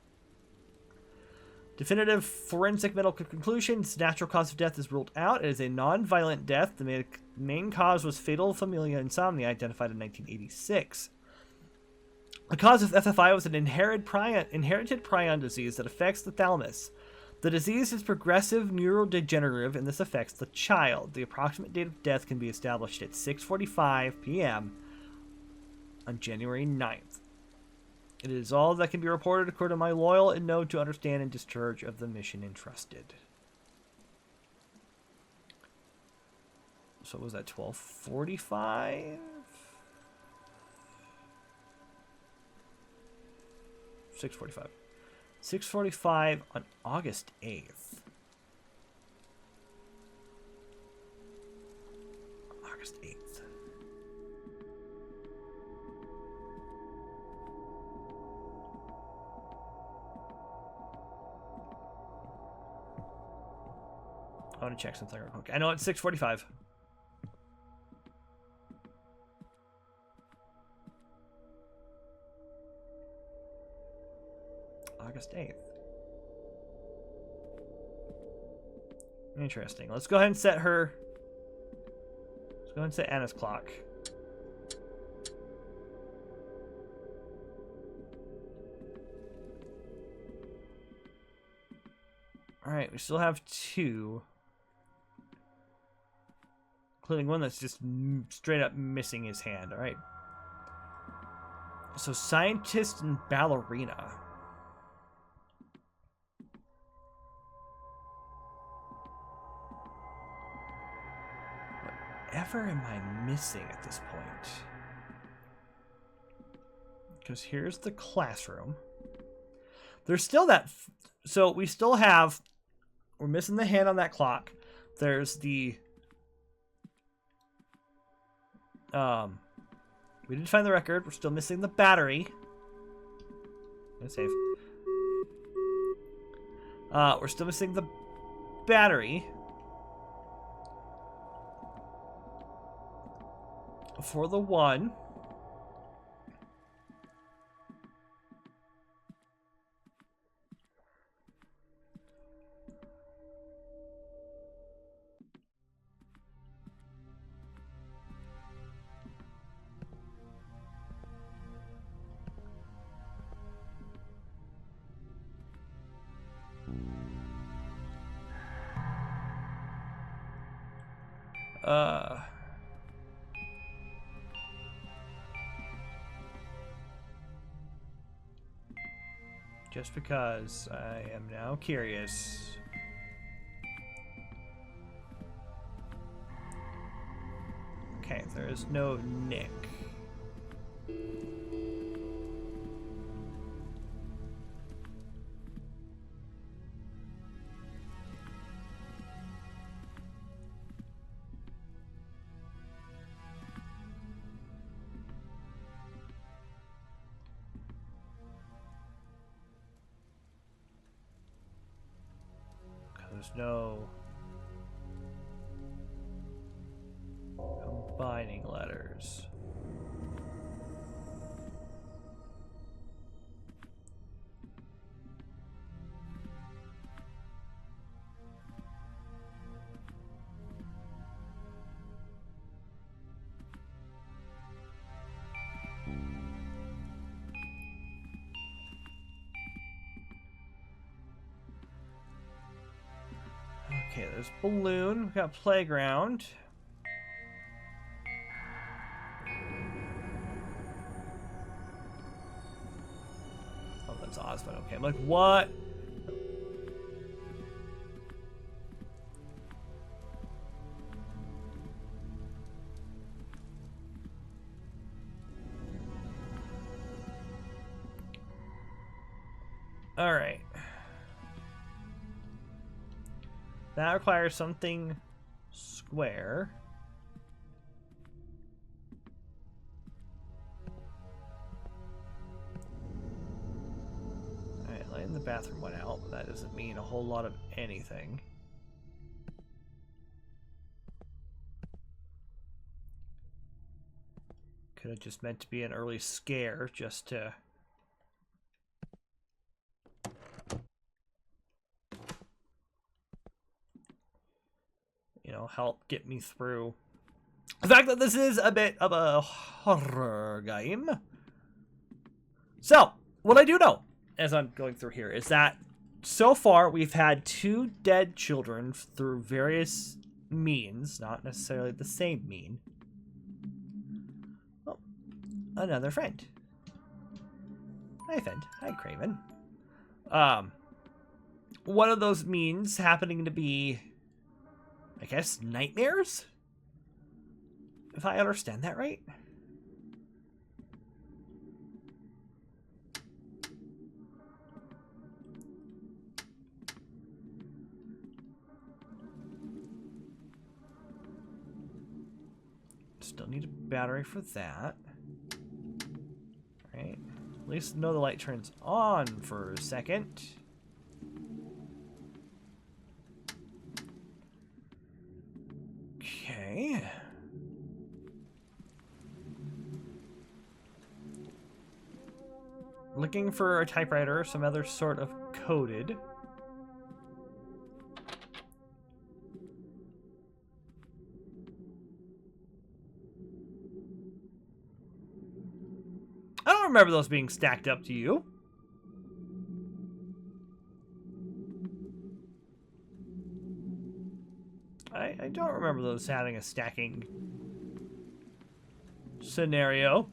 A: Definitive forensic medical conclusions. Natural cause of death is ruled out. It is a non-violent death. The main cause was fatal familial insomnia, identified in 1986. The cause of FFI was an inherited prion disease that affects the thalamus. The disease is progressive neurodegenerative, and this affects the child. The approximate date of death can be established at 6:45 p.m. on January 9th. It is all that can be reported according to my loyal and know to understand and discharge of the mission entrusted. So what was that, 12:45? 6:45. 6:45 on August 8th. August 8th. I want to check something real quick. I know it's 6:45. August 8th. Interesting. Let's go ahead and set her. Let's go ahead and set Anna's clock. Alright, we still have 2. Including one that's just straight up missing his hand. Alright. So, scientist and ballerina. Whatever am I missing at this point? Because here's the classroom. There's still that... So, we still have... We're missing the hand on that clock. There's the... We didn't find the record. We're still missing the battery. Let's save. We're still missing the battery. For the 1. Just because I am now curious. Okay, there is no Nick. There's no combining letters. Okay, there's balloon. We've got playground. Oh, that's Osmond. Okay, I'm like, what? All right. That requires something square. Alright, lighting the bathroom went out, but that doesn't mean a whole lot of anything. Could have just meant to be an early scare just to... help get me through the fact that this is a bit of a horror game. So, what I do know as I'm going through here is that so far, we've had 2 dead children through various means, not necessarily the same mean. Oh, another friend. Hi, friend. Hi, Craven. One of those means happening to be, I guess, nightmares? If I understand that right? Still need a battery for that. Right. At least know the light turns on for a second. Okay. Looking for a typewriter, some other sort of coded. I don't remember those being stacked up, to you? I don't remember those having a stacking scenario.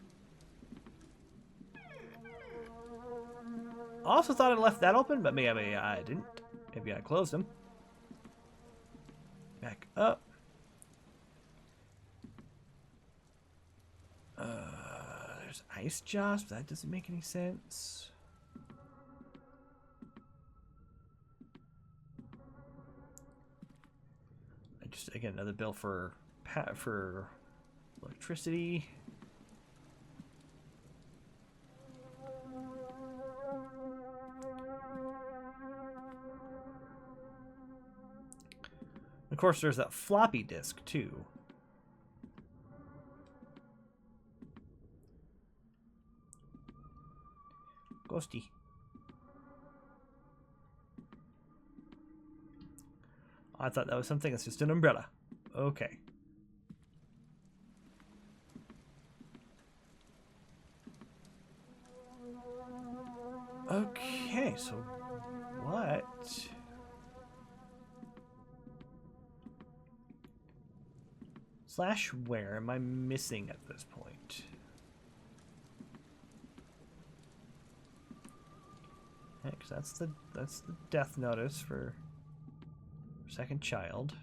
A: I also thought I left that open, but maybe I didn't. Maybe I closed them. Back up. There's ice jobs, but that doesn't make any sense. I just again another bill for electricity. Of course, there's that floppy disk too. Ghosty. I thought that was something that's just an umbrella. Okay. Okay, so what? Slash where am I missing at this point? Because that's the death notice for second child.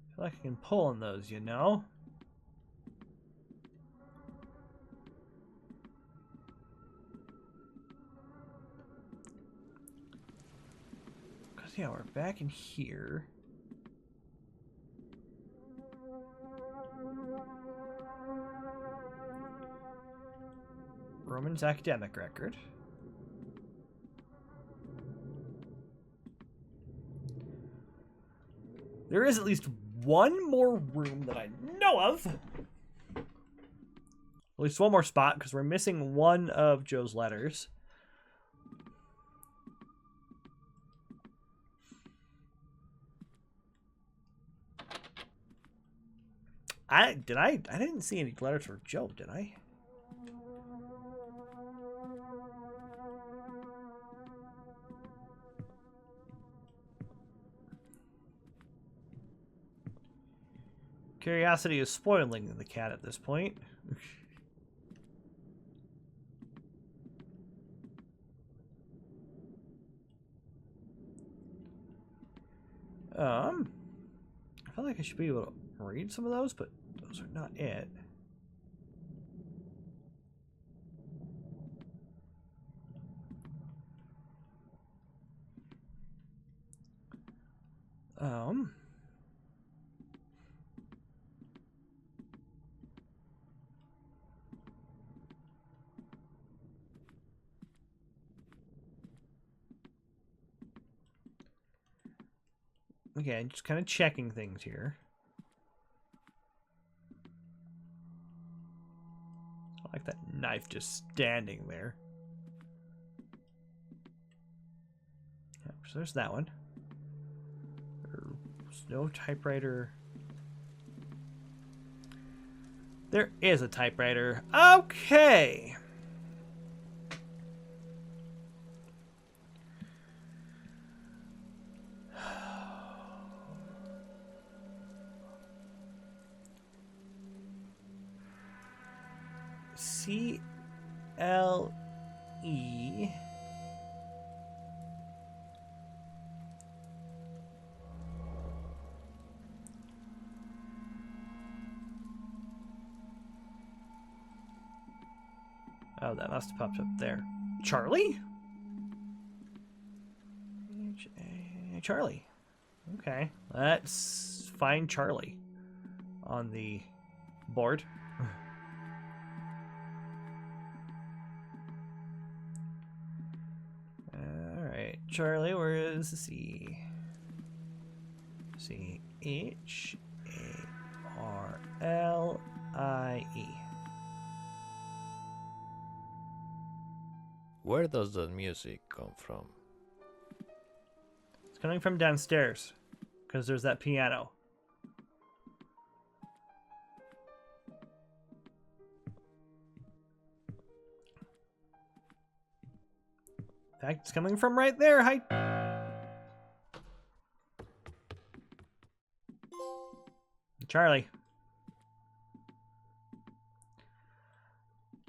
A: I feel like I can pull on those, you know? Because, yeah, we're back in here. Roman's academic record. There is at least one more room that I know of. At least one more spot, because we're missing one of Joe's letters. I didn't see any letters for Joe, did I? Curiosity is spoiling the cat at this point. I feel like I should be able to read some of those, but those are not it. Okay, just kind of checking things here. I like that knife just standing there. So there's that one. There's no typewriter. There is a typewriter. Okay. CLE. Oh, that must have popped up there. Charlie? Charlie. Okay. Let's find Charlie on the board. Alright. Charlie, where is the C? CHARLIE.
C: Where does the music come from?
A: It's coming from downstairs, because there's that piano. In fact, it's coming from right there. Hi. Charlie.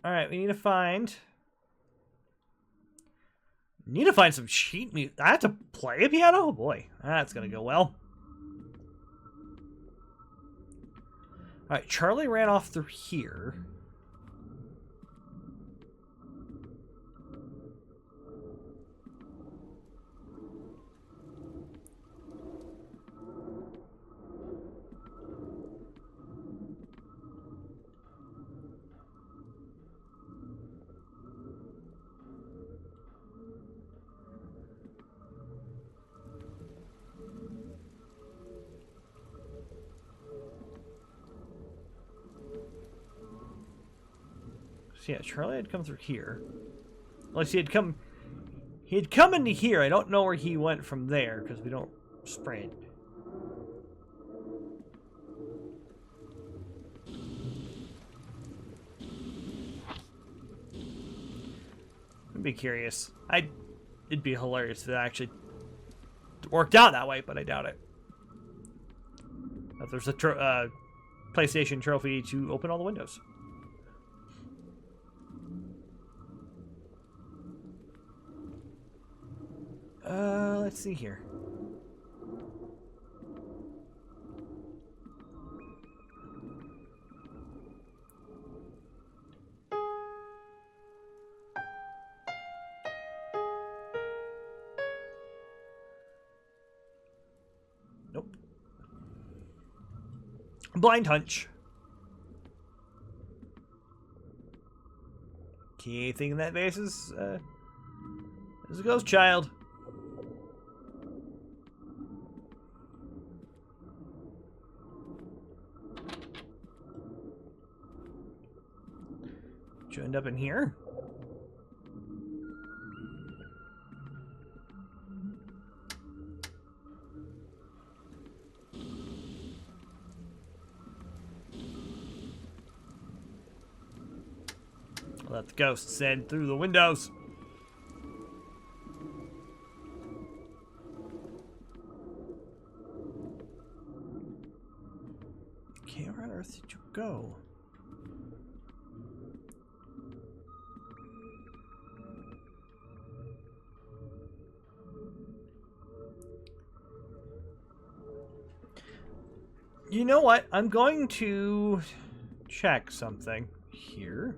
A: Alright, we need to find... some sheet music. I have to play a piano? Oh boy, that's gonna go well. Alright, Charlie ran off through here. Yeah, Charlie had come through here. Unless he had come into here. I don't know where he went from there because we don't sprint. I'd be curious. It'd be hilarious if it actually worked out that way, but I doubt it. If there's a PlayStation trophy to open all the windows. Let's see here. Nope. Blind hunch. Key thing in that vase is a ghost child. You end up in here? Let the ghosts in through the windows. Okay, where on earth did you go? You know what? I'm going to check something here.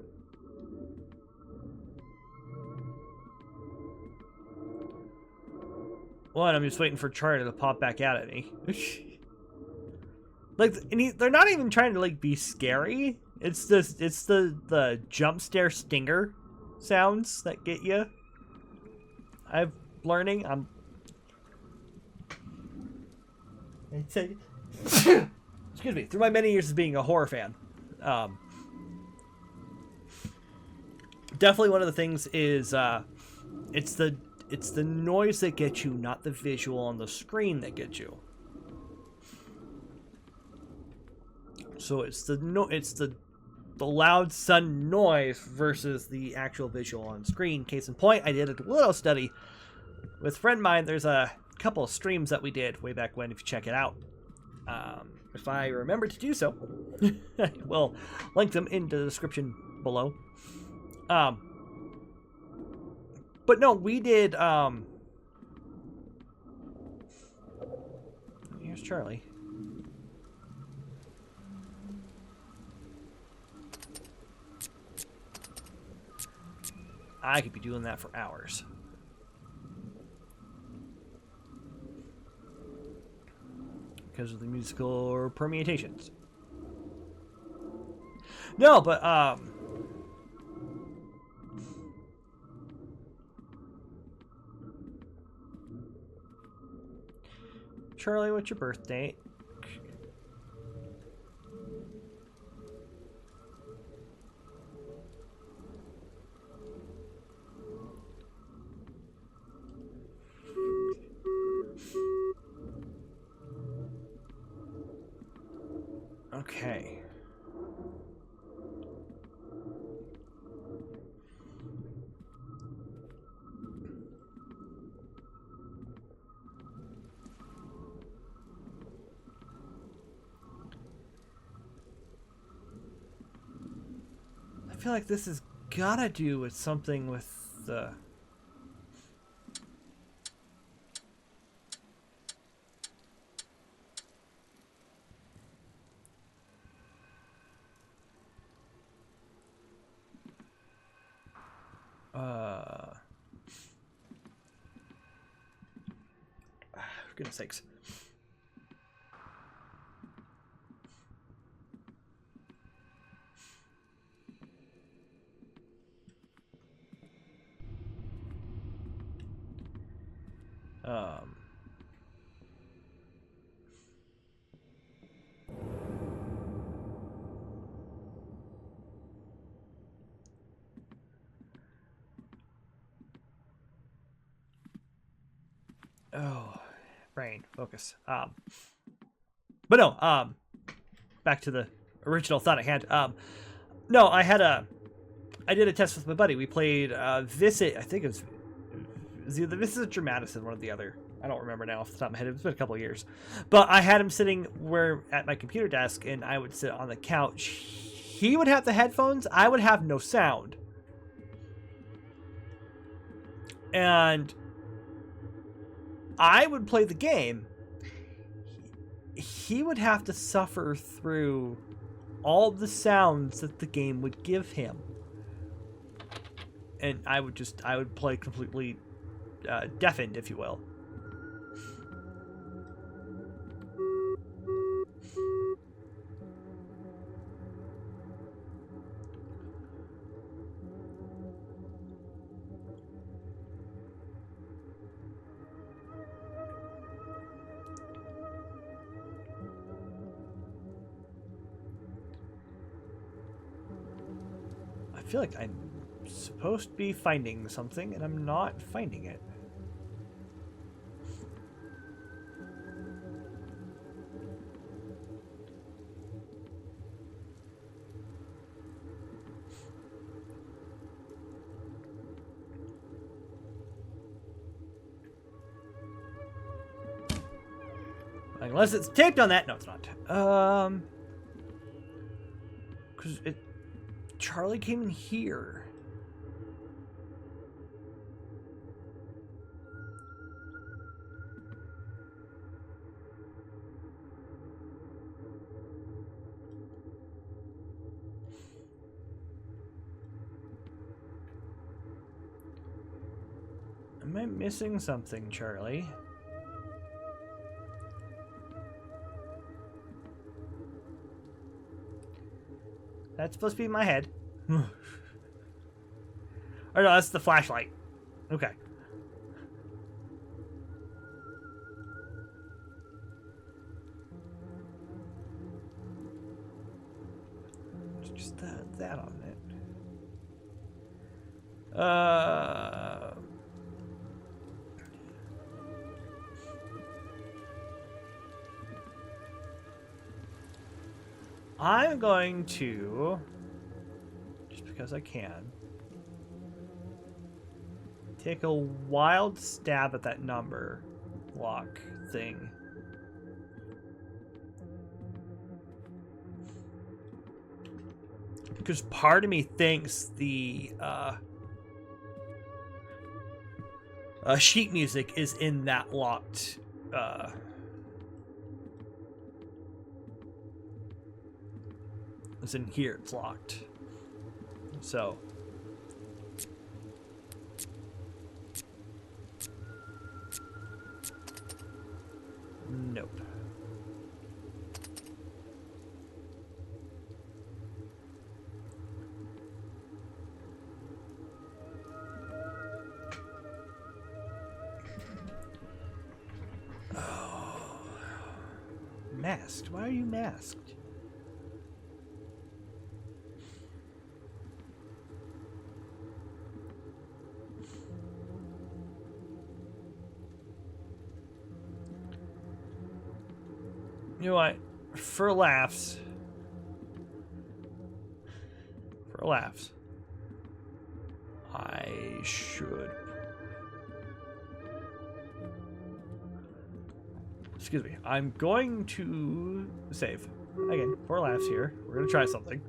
A: One, I'm just waiting for Charlie to pop back out at me. Like, and they're not even trying to like be scary. It's the jump scare stinger sounds that get you. I'm learning. I'd say. Excuse me. Through my many years of being a horror fan, definitely one of the things is it's the it's the noise that gets you, not the visual on the screen that gets you. So it's the loud sudden noise versus the actual visual on screen. Case in point, I did a little study with a friend of mine. There's a couple of streams that we did way back when, if you check it out. If I remember to do so, I will link them in the description below. But no, we did, here's Charlie. I could be doing that for hours. Because of the musical permutations. No, but, Charlie, what's your birth date? Okay. I feel like this has gotta do with something with the... For goodness sakes. Oh, brain focus. But no, back to the original thought at hand. No, I did a test with my buddy. We played Visit. I think it was either Visit or Madison, one or the other. I don't remember now off the top of my head. It's been a couple of years. But I had him sitting at my computer desk, and I would sit on the couch. He would have the headphones. I would have no sound. And I would play the game. He would have to suffer through all the sounds that the game would give him. And I would play completely deafened, if you will. I feel like I'm supposed to be finding something, and I'm not finding it. Unless it's taped on that. No, it's not. Because Charlie came in here. Am I missing something, Charlie? That's supposed to be my head. Or no, that's the flashlight. Okay. It's just that on it. I'm going to, just because I can, take a wild stab at that number lock thing. Because part of me thinks the sheet music is in that locked it's in here, it's locked. So nope. Oh. Masked. Why are you masked? You know what? For laughs. I should. Excuse me. I'm going to save. Again, for laughs here. We're going to try something.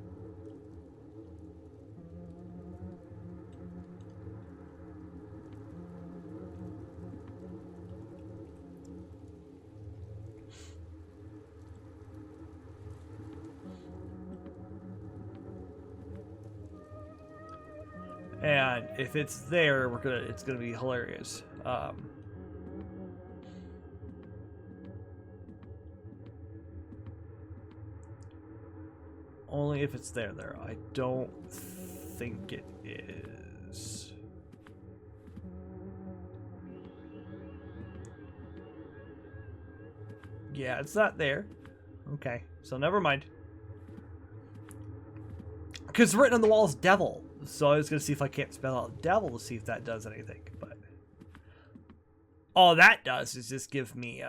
A: And if it's there, it's gonna be hilarious. Only if it's there. I don't think it is. Yeah, it's not there. Okay, so never mind. Because written on the wall is devil. So I was going to see if I can't spell out devil to see if that does anything. But all that does is just give me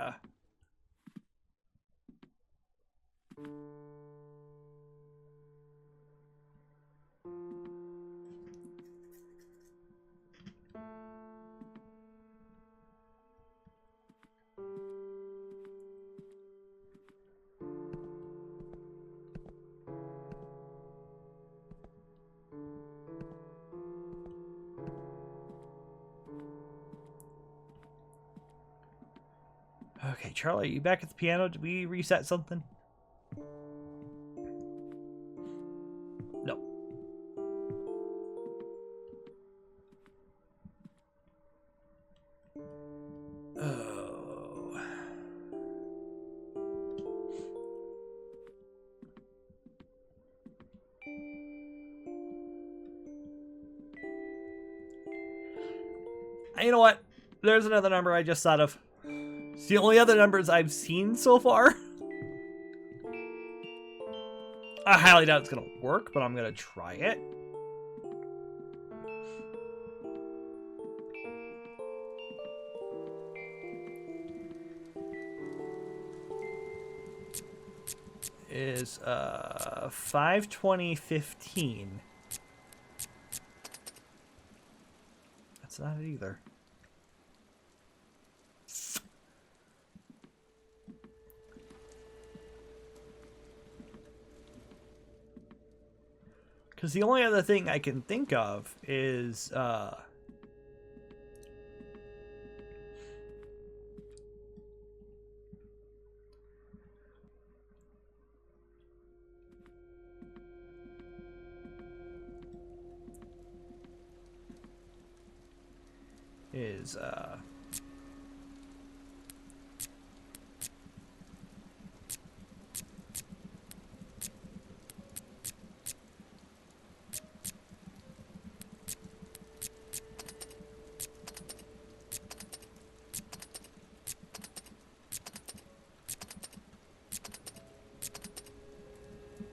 A: Okay, Charlie, are you back at the piano? Did we reset something? No. Oh. You know what? There's another number I just thought of. It's the only other numbers I've seen so far. I highly doubt it's going to work, but I'm going to try it. Is 52015. That's not it either. Because the only other thing I can think of is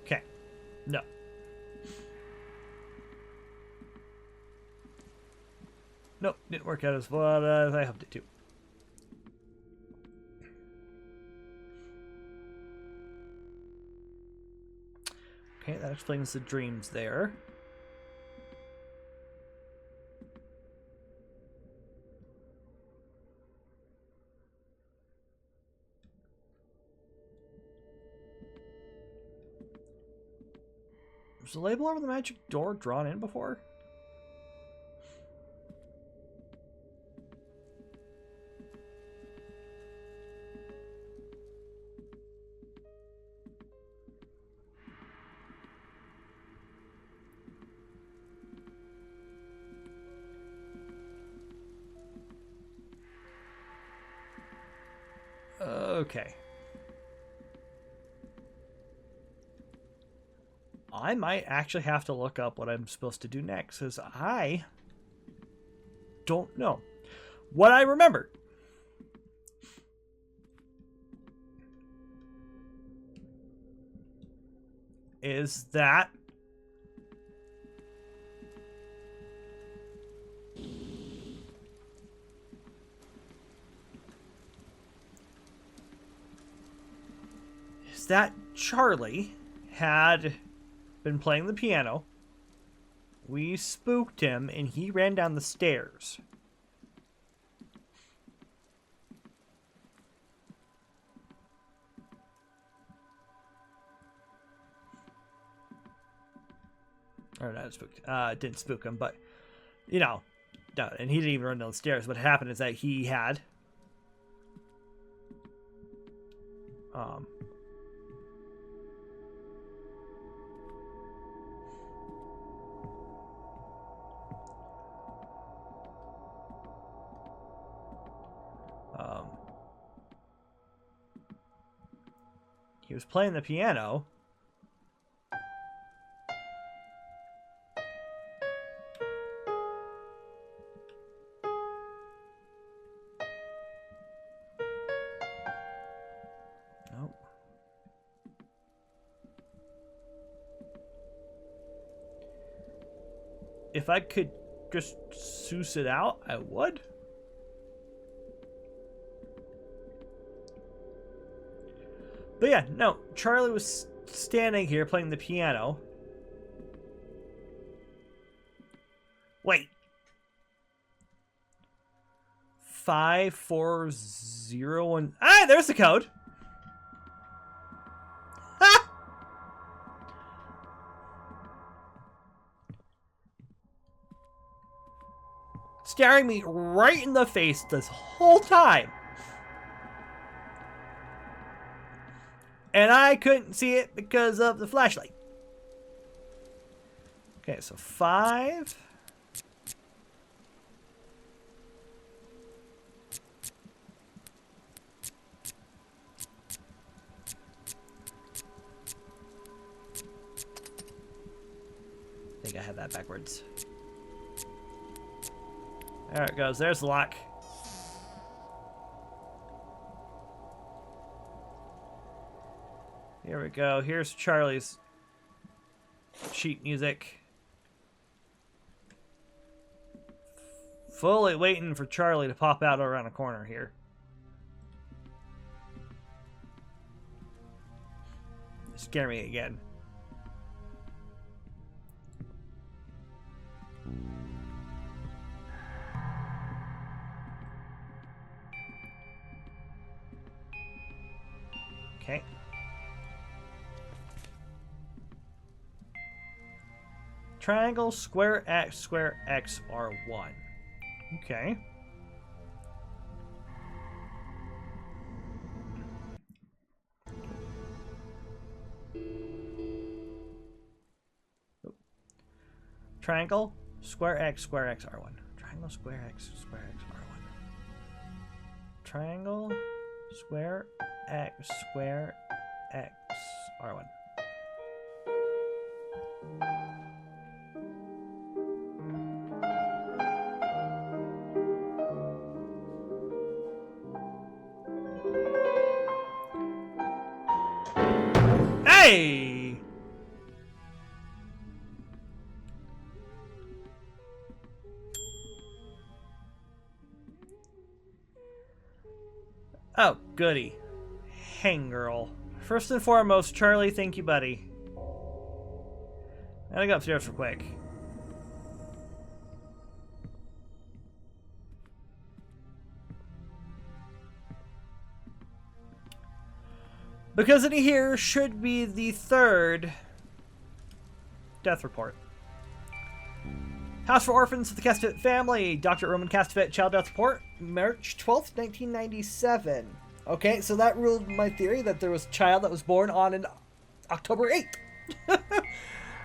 A: okay. No. Nope, didn't work out as well as I hoped it to. explains the dreams there. Was the label over the magic door drawn in before? Okay. I might actually have to look up what I'm supposed to do next, because I don't know. What I remember is that Charlie had been playing the piano. We spooked him and he ran down the stairs. Or not spooked. Didn't spook him, but you know, no, and he didn't even run down the stairs. What happened is that he had he was playing the piano. Nope. If I could just suss it out, I would. But yeah, no, Charlie was standing here playing the piano. Wait. 5401. Ah, there's the code. Ha! Staring me right in the face this whole time. And I couldn't see it because of the flashlight. Okay, so 5. I think I had that backwards. There it goes. There's the lock. Here we go. Here's Charlie's sheet music. Fully waiting for Charlie to pop out around a corner here. Scare me again. Okay. Triangle, square X R1. Okay. Triangle, square X R1. Triangle, square X R1. Triangle, square X R1. Hey! Oh, goody. Hang girl. First and foremost, Charlie, thank you, buddy. I gotta go upstairs real quick. Because in here should be the third death report. House for Orphans of the Castevet Family. Dr. Roman Castevet, child death report, March 12th, 1997. Okay, so that ruled my theory that there was a child that was born on October 8th.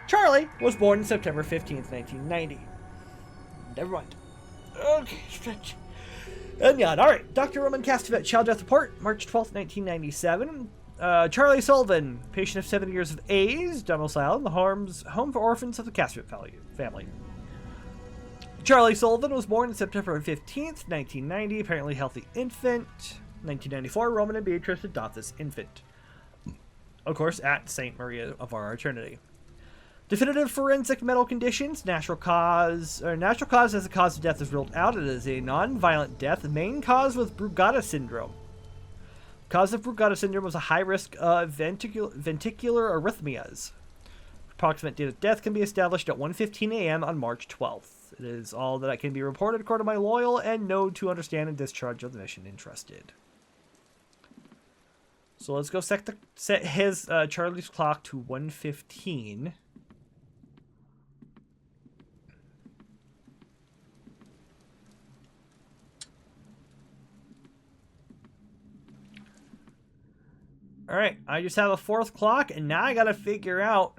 A: Charlie was born on September 15th, 1990. Never mind. Okay, stretch. And yeah, alright. Dr. Roman Castevet, child death report, March 12th, 1997. Charlie Sullivan, patient of 7 years of age, domicile in the Home for Orphans of the Castevet family. Charlie Sullivan was born on September 15th, 1990, apparently healthy infant. 1994, Roman and Beatrice adopt this infant. Of course, at St. Maria of Our Eternity. Definitive forensic medical conditions, natural cause as the cause of death is ruled out. It is a non-violent death. The main cause was Brugada syndrome. Cause of Brugada syndrome was a high risk of ventricular arrhythmias. Approximate date of death can be established at 1:15 a.m. on March 12th. It is all that can be reported according to my loyal and know to understand and discharge of the mission entrusted. So let's go set his Charlie's clock to 1:15. All right, I just have a fourth clock, and now I gotta figure out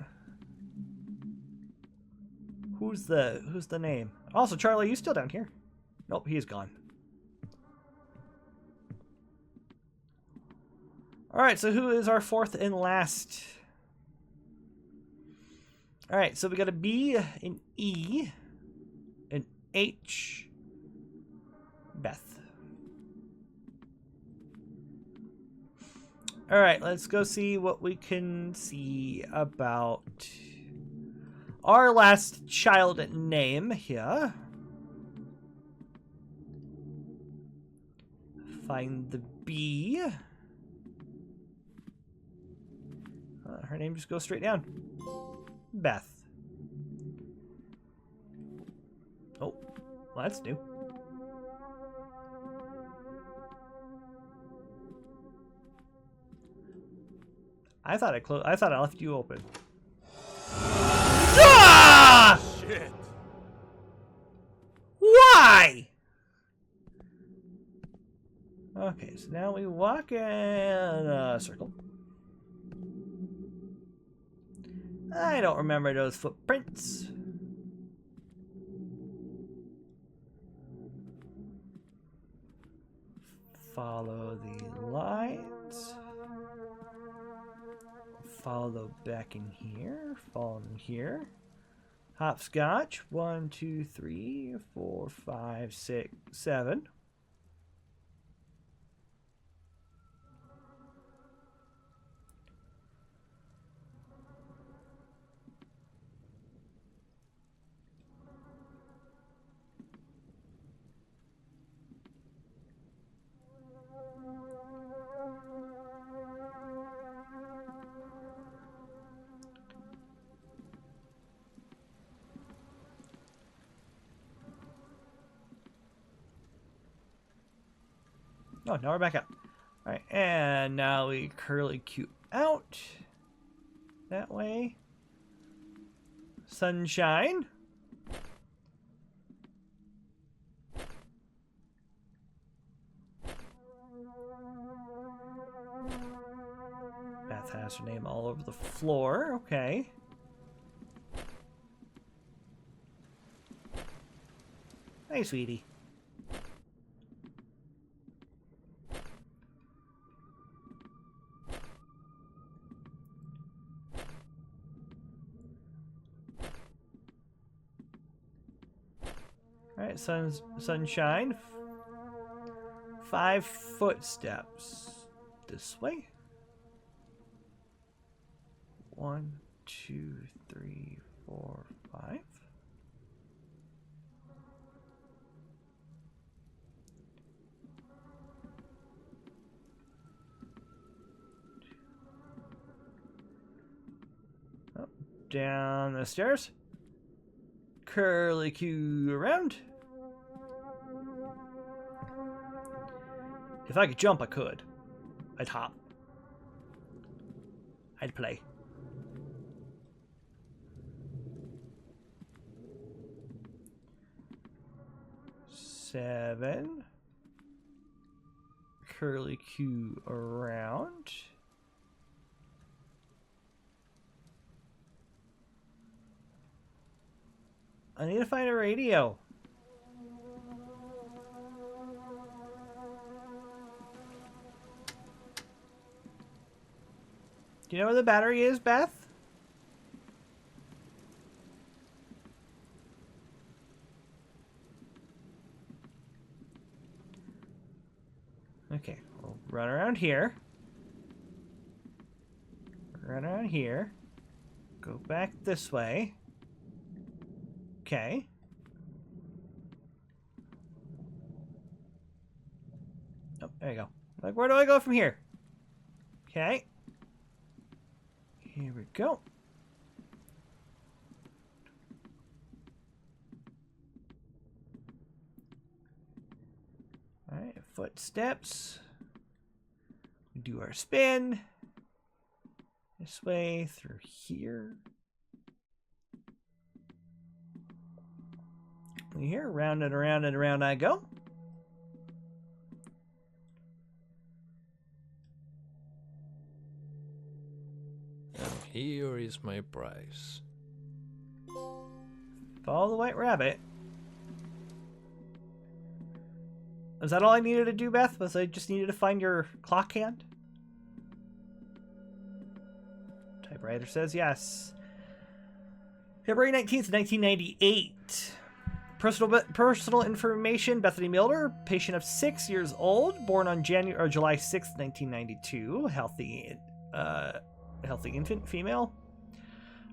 A: who's the name. Also, Charlie, you still down here? Nope, he's gone. All right, so who is our fourth and last? All right, so we got a B, an E, an H, Beth. All right, let's go see what we can see about our last child name here. Find the B. Her name just goes straight down. Beth. Oh, well, that's new. I thought I left you open. Ah!
C: Shit.
A: Why? Okay, so now we walk in a circle. I don't remember those footprints. Follow the lines. Follow back in here. Follow in here. Hopscotch. 1, 2, 3, 4, 5, 6, 7. Oh, now we're back up. All right, and now we curly Q out. That way. Sunshine. Beth has her name all over the floor. Okay. Hey, sweetie. Alright, sunshine. 5 footsteps. This way. 1, 2, 3, 4, 5. down the stairs. Curlicue around. If I could jump, I could. I'd hop. I'd play. Seven. Curlicue around. I need to find a radio. Do you know where the battery is, Beth? Okay, we'll run around here. Run around here. Go back this way. Okay. Oh, there you go. Like, where do I go from here? Okay. Here we go. Alright, footsteps. We do our spin. This way, through here. Here, round and around and around I go.
C: And here is my prize.
A: Follow the white rabbit. Is that all I needed to do, Beth? Was I just needed to find your clock hand? Typewriter says yes. February 19th, 1998. Personal information, Bethany Milder, patient of 6 years old, born on July 6th, 1992, healthy infant, female.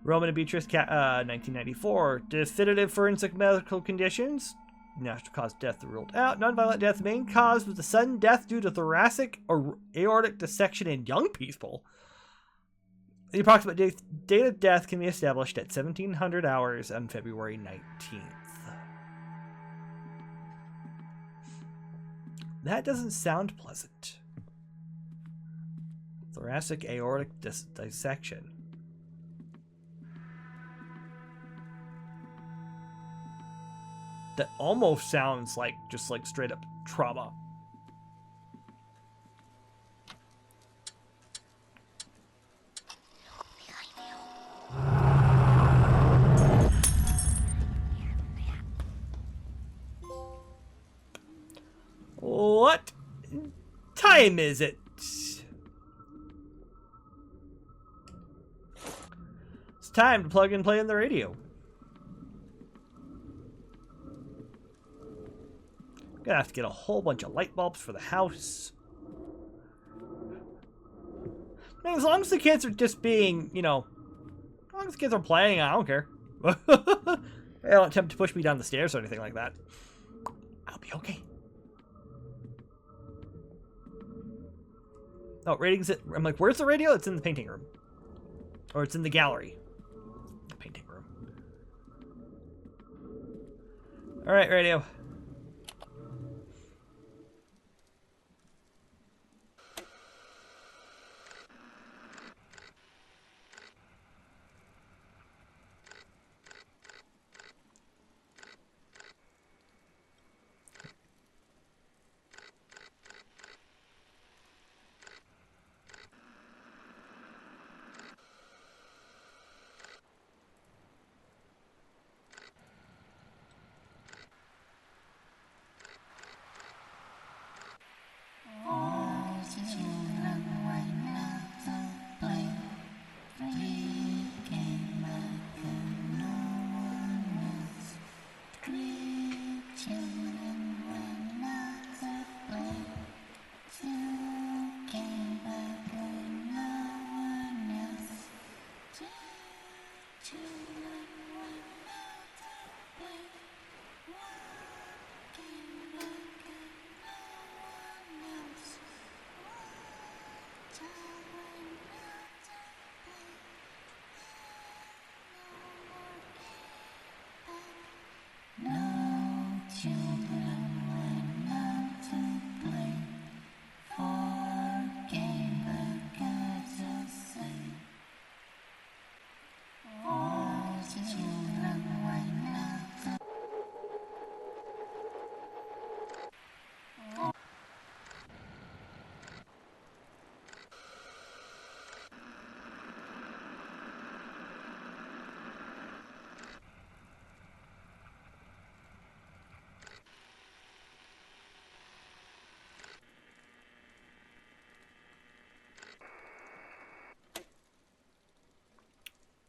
A: Roman and Beatrice, 1994, definitive forensic medical conditions, natural cause death ruled out, nonviolent death, main cause was the sudden death due to thoracic or aortic dissection in young people. The approximate date of death can be established at 1700 hours on February 19th. That doesn't sound pleasant. Thoracic aortic dissection. That almost sounds like just like straight up trauma. What time is it? It's time to plug and play on the radio. Gonna have to get a whole bunch of light bulbs for the house. I mean, as long as the kids are just being, you know, as long as the kids are playing, I don't care. They don't attempt to push me down the stairs or anything like that. I'll be okay. Oh, ratings it. I'm like, where's the radio? It's in the painting room. Or it's in the gallery. The painting room. Alright, radio.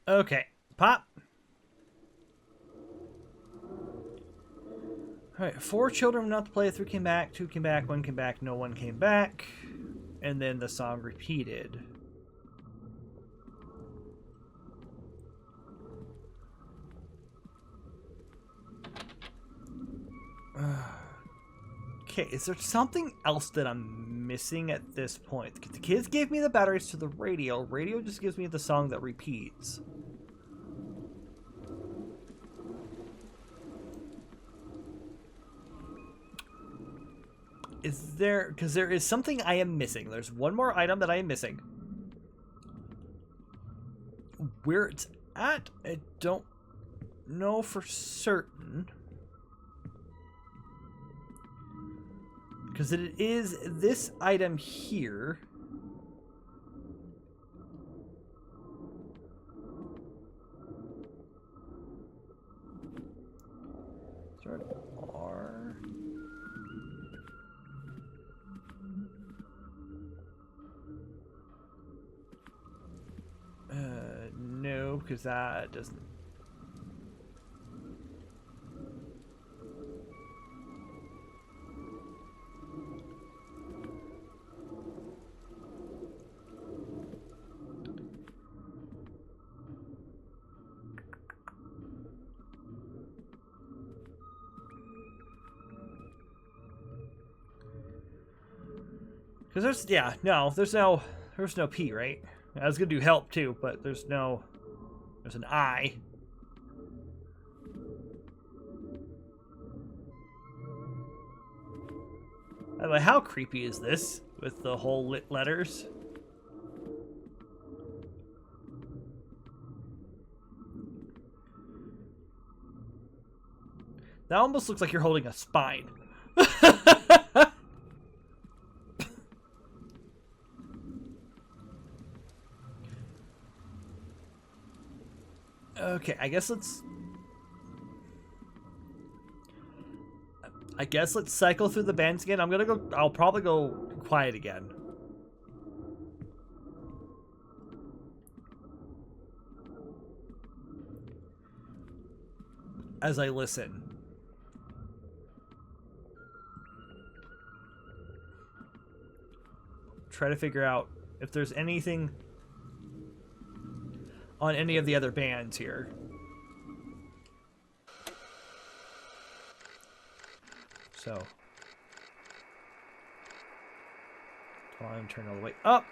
A: Okay, Pop. Alright, 4 children went out to play, 3 came back, 2 came back, 1 came back, no one came back. And then the song repeated. Okay, is there something else that I'm missing at this point? The kids gave me the batteries to the radio. Radio just gives me the song that repeats. Is there... Because there is something I am missing. There's one more item that I am missing. Where it's at, I don't know for certain. Because it is this item here. Start R. No, because that doesn't. Because there's, yeah, no, there's no P, right? I was gonna do help too, but there's an I. I'm like, how creepy is this with the whole lit letters? That almost looks like you're holding a spine. Okay, I guess let's cycle through the bands again. I'll probably go quiet again. As I listen. Try to figure out if there's anything on any of the other bands here. So, volume turn all the way up.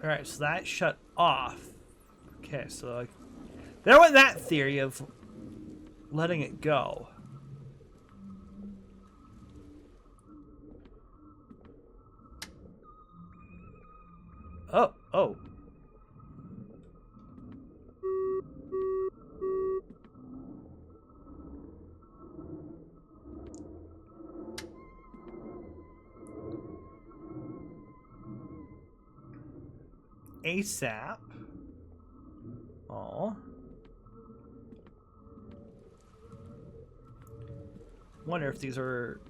A: Alright, so that shut off. Okay, so there went that theory of letting it go. Oh. ASAP. Oh. Wonder if these are...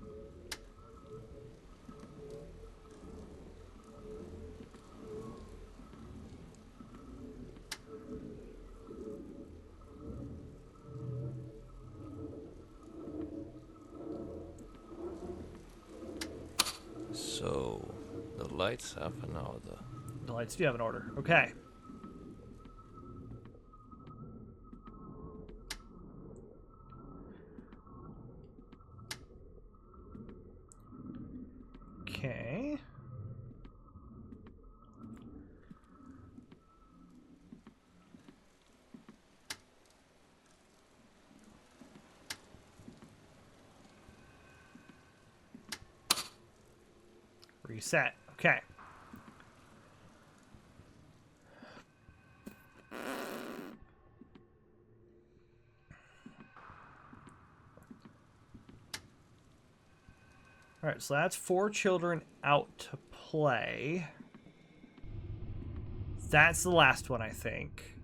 C: So, the lights have an order.
A: The lights do have an order. Okay. Okay. Reset. Okay. All right, so that's 4 children out to play. That's the last one, I think.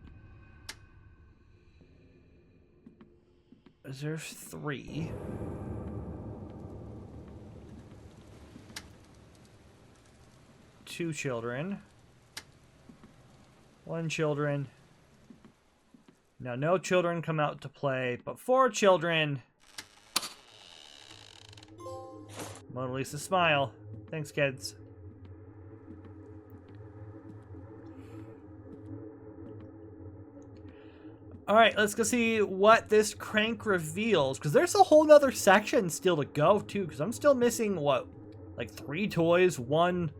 A: There's 3. Two children. 1 children. Now, no children come out to play, but 4 children. Mona Lisa smile. Thanks, kids. All right, let's go see what this crank reveals, because there's a whole nother section still to go, too, because I'm still missing, what, like 3 toys, 1...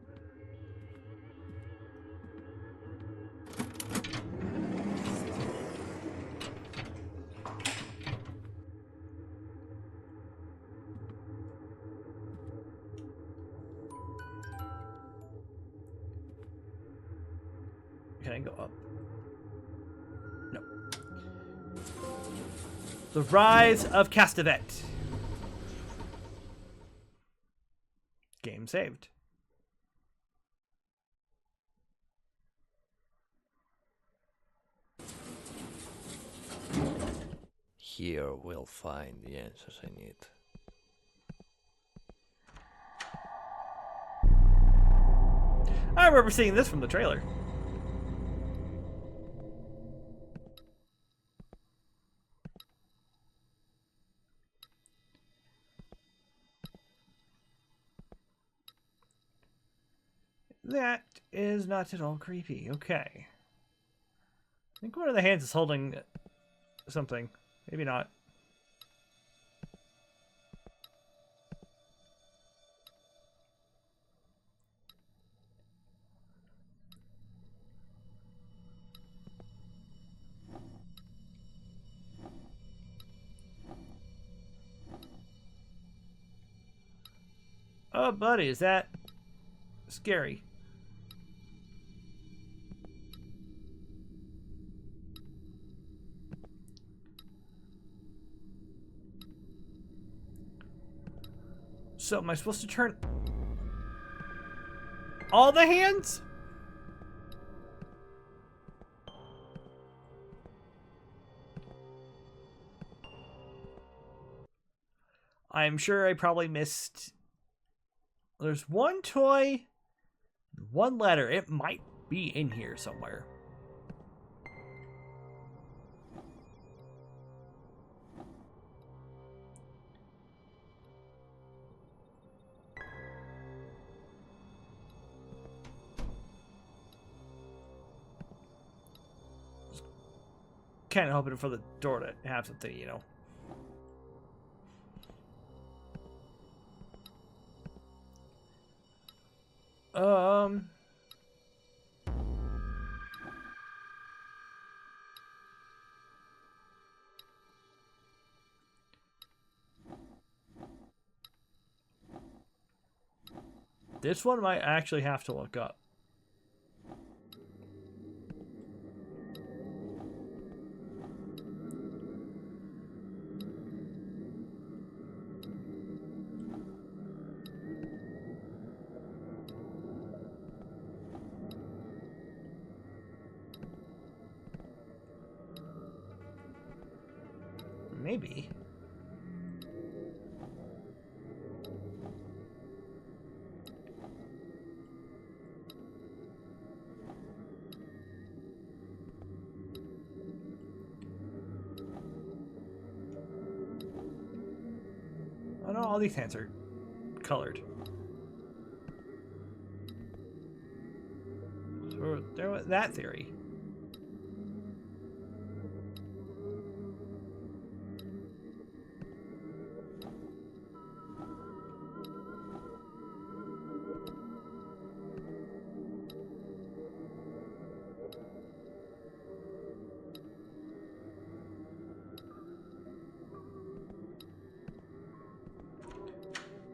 A: Can I go up? No. The Rise of Castavet. Game saved.
C: Here we'll find the answers I need.
A: I remember seeing this from the trailer. That is not at all creepy. Okay. I think one of the hands is holding something. Maybe not. Oh, buddy, is that scary? So, am I supposed to turn all the hands? I'm sure I probably missed... There's 1 toy, 1 letter. It might be in here somewhere. Kind of hoping for the door to have something, you know. This one might actually have to look up. Maybe. Oh no, all these hands are colored. So there was that theory.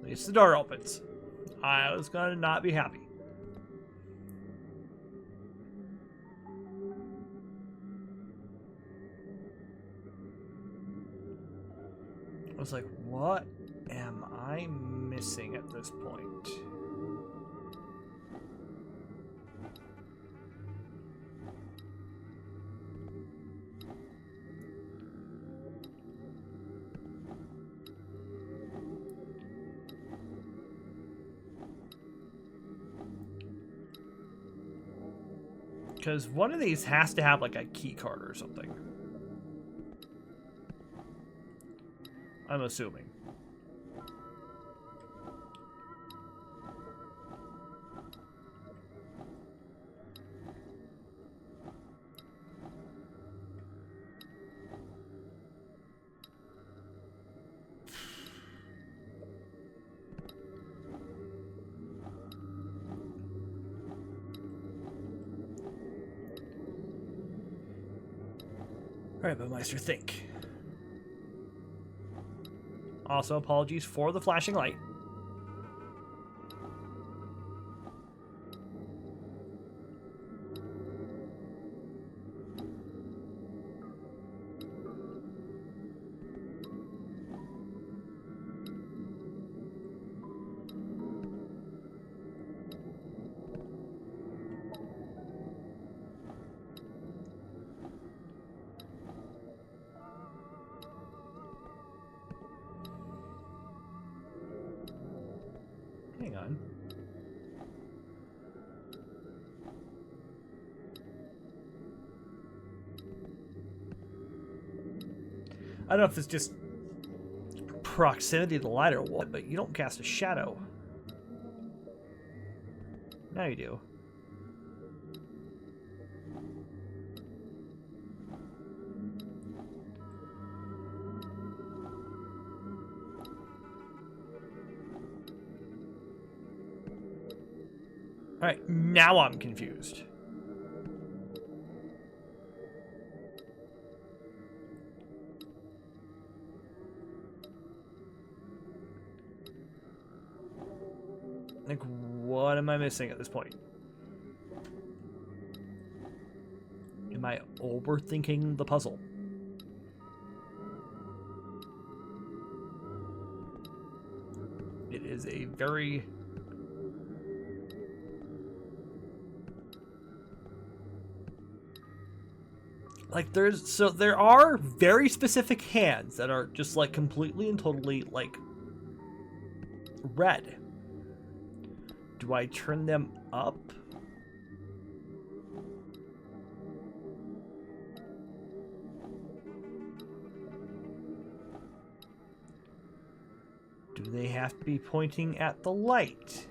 A: At least the door opens. I was gonna not be happy. I was like, what am I missing at this point? Because one of these has to have like a key card or something. I'm assuming. All right, Baumeister, think. Also, apologies for the flashing light. Hang on. I don't know if it's just proximity to the light or what, but you don't cast a shadow. Now you do. Alright, now I'm confused. Like, what am I missing at this point? Am I overthinking the puzzle? It is a very... like, there are very specific hands that are just, like, completely and totally, like, red. Do I turn them up? Do they have to be pointing at the light?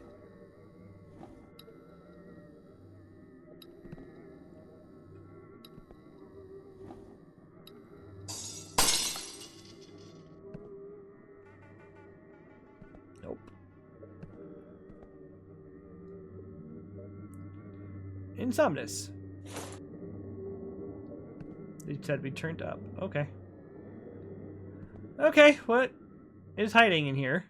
A: Nope. Insomnis. They said we turned up. Okay. Okay, what is hiding in here?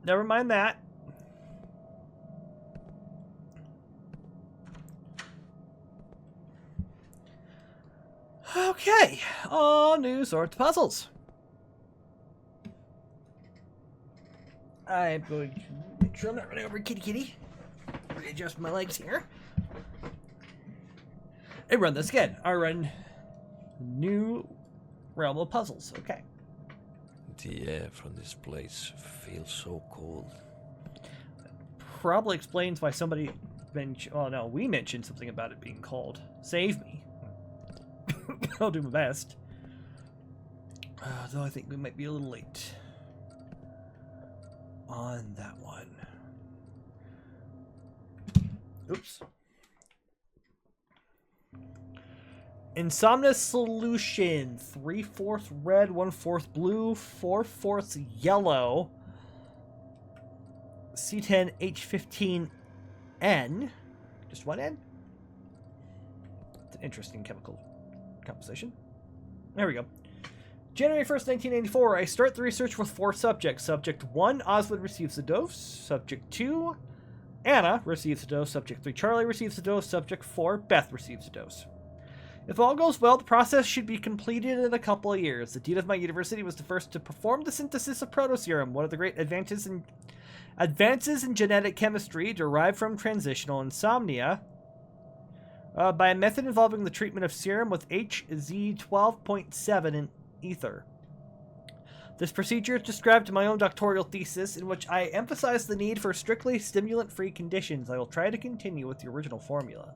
A: Never mind that. Okay, all new sorts of puzzles. I'm going to Make sure I'm not running over kitty. Readjust my legs here. And run this again. I run new realm of puzzles. Okay.
C: The air from this place feels so cold.
A: Probably explains why somebody mentioned. Oh no, we mentioned something about it being cold. Save me. I'll do my best. Though I think we might be a little late on that one. Oops. Insomnis solution: 3/4 red, 1/4 blue, 4/4 yellow. C10H15N. Just one N? It's an interesting chemical composition. There we go. January 1st, 1994. I start the research with 4 subjects. Subject 1, Oswald receives the dose. Subject 2, Anna receives the dose. Subject 3, Charlie receives the dose. Subject 4, Beth receives the dose. If all goes well, the process should be completed in a couple of years. The dean of my university was the first to perform the synthesis of protoserum, one of the great advances in genetic chemistry derived from transitional insomnia, by a method involving the treatment of serum with HZ12.7 in ether. This procedure is described in my own doctoral thesis, in which I emphasize the need for strictly stimulant-free conditions. I will try to continue with the original formula.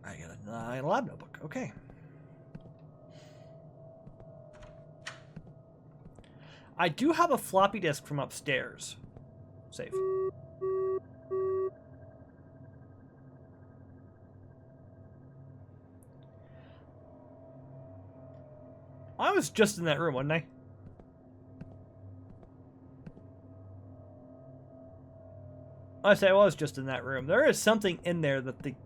A: I got a lab notebook. Okay. I do have a floppy disk from upstairs. Save. I was just in that room, wasn't I? I say I was just in that room. There is something in there that the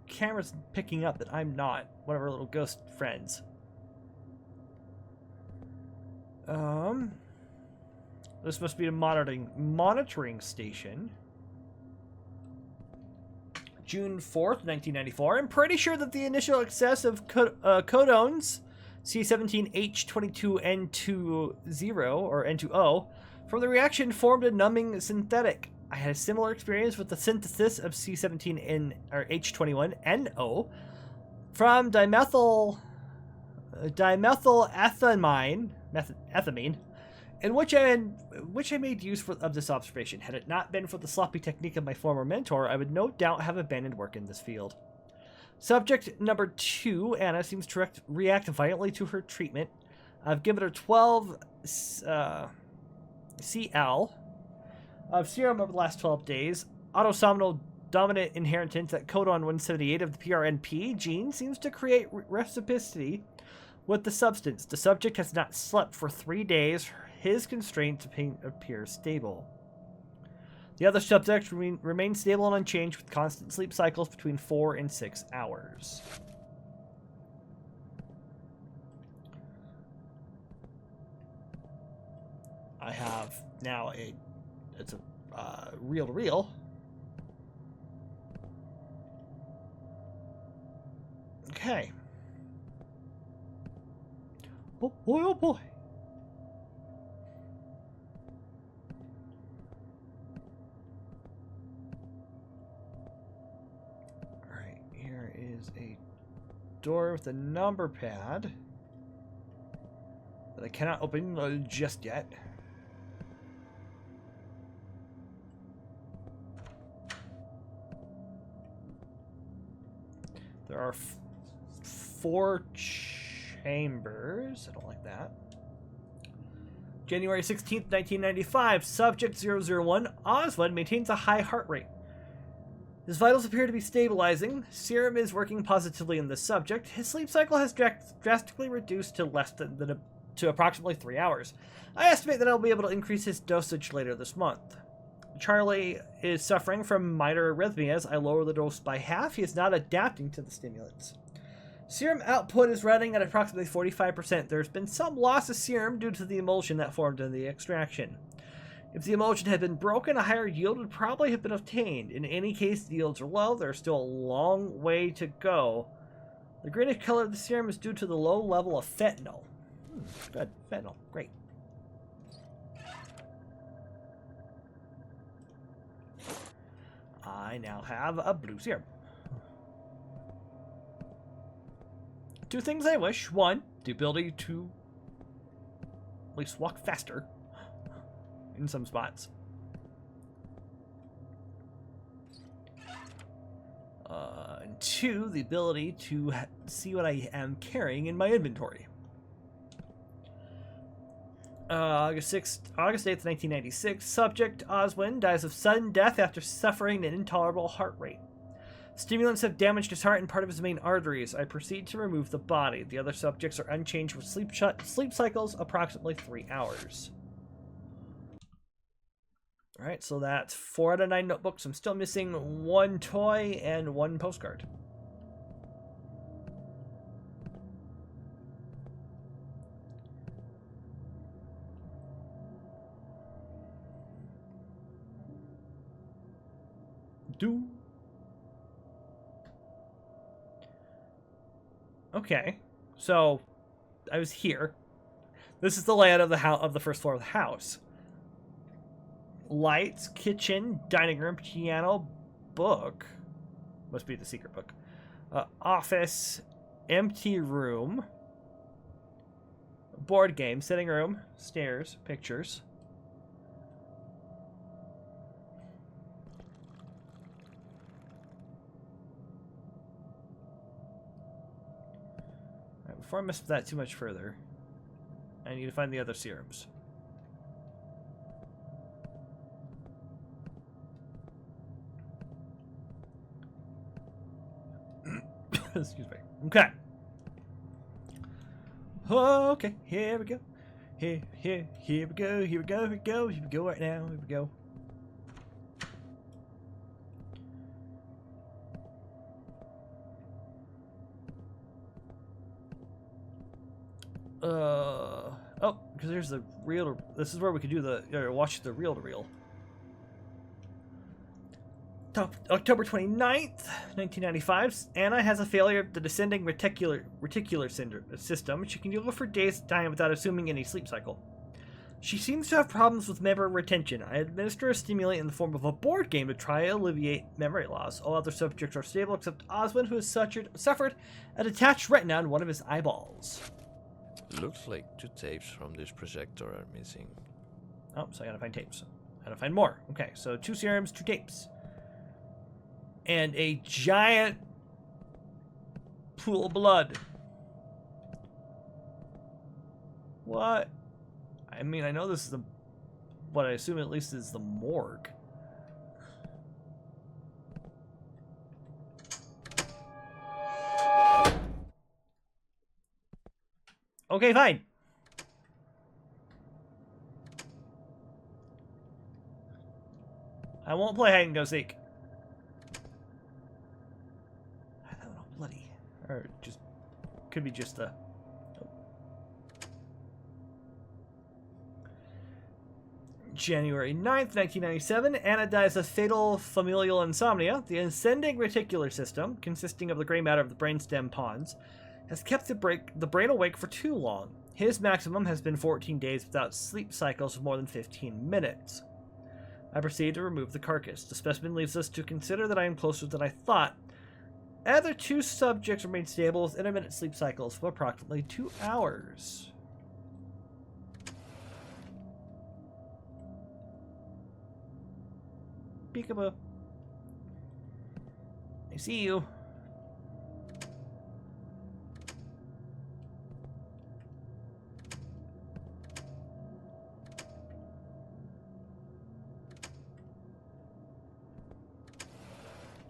A: camera's picking up that I'm not. One of our little ghost friends. This must be a monitoring station. June 4th, 1994. I'm pretty sure that the initial excess of codones, C17H22N20 or N20, from the reaction formed a numbing synthetic. I had a similar experience with the synthesis of C17N or H21NO from dimethylethamine, in which I made use of this observation. Had it not been for the sloppy technique of my former mentor, I would no doubt have abandoned work in this field. Subject number 2, Anna, seems to react violently to her treatment. I've given her 12 CL of serum over the last 12 days. Autosomal dominant inheritance at codon 178 of the PRNP gene seems to create reciprocity with the substance. The subject has not slept for 3 days. His constraints appear stable. The other subjects remain stable and unchanged with constant sleep cycles between 4 and 6 hours. I have now it's a reel-to-reel. Okay. Oh boy, oh boy. Alright, here is a door with a number pad that I cannot open just yet. There are 4 chambers. I don't like that. January 16th, 1995. Subject 001, Oswald, maintains a high heart rate. His vitals appear to be stabilizing. Serum is working positively in this subject. His sleep cycle has drastically reduced to to approximately 3 hours. I estimate that I'll be able to increase his dosage later this month. Charlie is suffering from minor arrhythmias. I lower the dose by half. He is not adapting to the stimulants. Serum output is running at approximately 45%. There's been some loss of serum due to the emulsion that formed in the extraction. If the emulsion had been broken, a higher yield would probably have been obtained. In any case, the yields are low. There's still a long way to go. The greenish color of the serum is due to the low level of fentanyl. Good. Fentanyl. Great. I now have a blue serum. Two things I wish. One, the ability to at least walk faster in some spots. And two, the ability to see what I am carrying in my inventory. August 8th, 1996. Subject Oswin dies of sudden death after suffering an intolerable heart rate. Stimulants have damaged his heart and part of his main arteries. I proceed to remove the body. The other subjects are unchanged with sleep cycles approximately 3 hours. Alright, so that's 4 out of 9 notebooks. I'm still missing 1 toy and 1 postcard. Okay, so I was here. This is the layout of the of the first floor of the house. Lights, kitchen, dining room, piano, book. Must be the secret book. Office, empty room, board game, sitting room, stairs, pictures. Before I miss that too much further, I need to find the other serums. Excuse me. Okay. Okay, here we go. Here we go. Here we go right now. Here we go. Oh, because there's the reel. This is where we could do the watch the reel-to-reel. October 29th, 1995. Anna has a failure of the descending reticular system. She can go for days at a time without assuming any sleep cycle. She seems to have problems with memory retention. I administer a stimulant in the form of a board game to try to alleviate memory loss. All other subjects are stable except Oswin, who has suffered a detached retina on one of his eyeballs.
C: Looks like 2 tapes from this projector are missing.
A: Oh, so I gotta find tapes. I gotta find more. Okay, so 2 serums, 2 tapes. And a giant pool of blood. What? I mean, I know this is what I assume at least is the morgue. Okay, fine. I won't play hide and go seek. I don't know, bloody. Or just could be just a. Oh. January 9th, 1997. Anna dies of fatal familial insomnia. The ascending reticular system, consisting of the gray matter of the brainstem pons, has kept the brain awake for too long. His maximum has been 14 days without sleep cycles of more than 15 minutes. I proceed to remove the carcass. The specimen leaves us to consider that I am closer than I thought. Other 2 subjects remain stable with intermittent sleep cycles for approximately 2 hours. Peekaboo. I see you.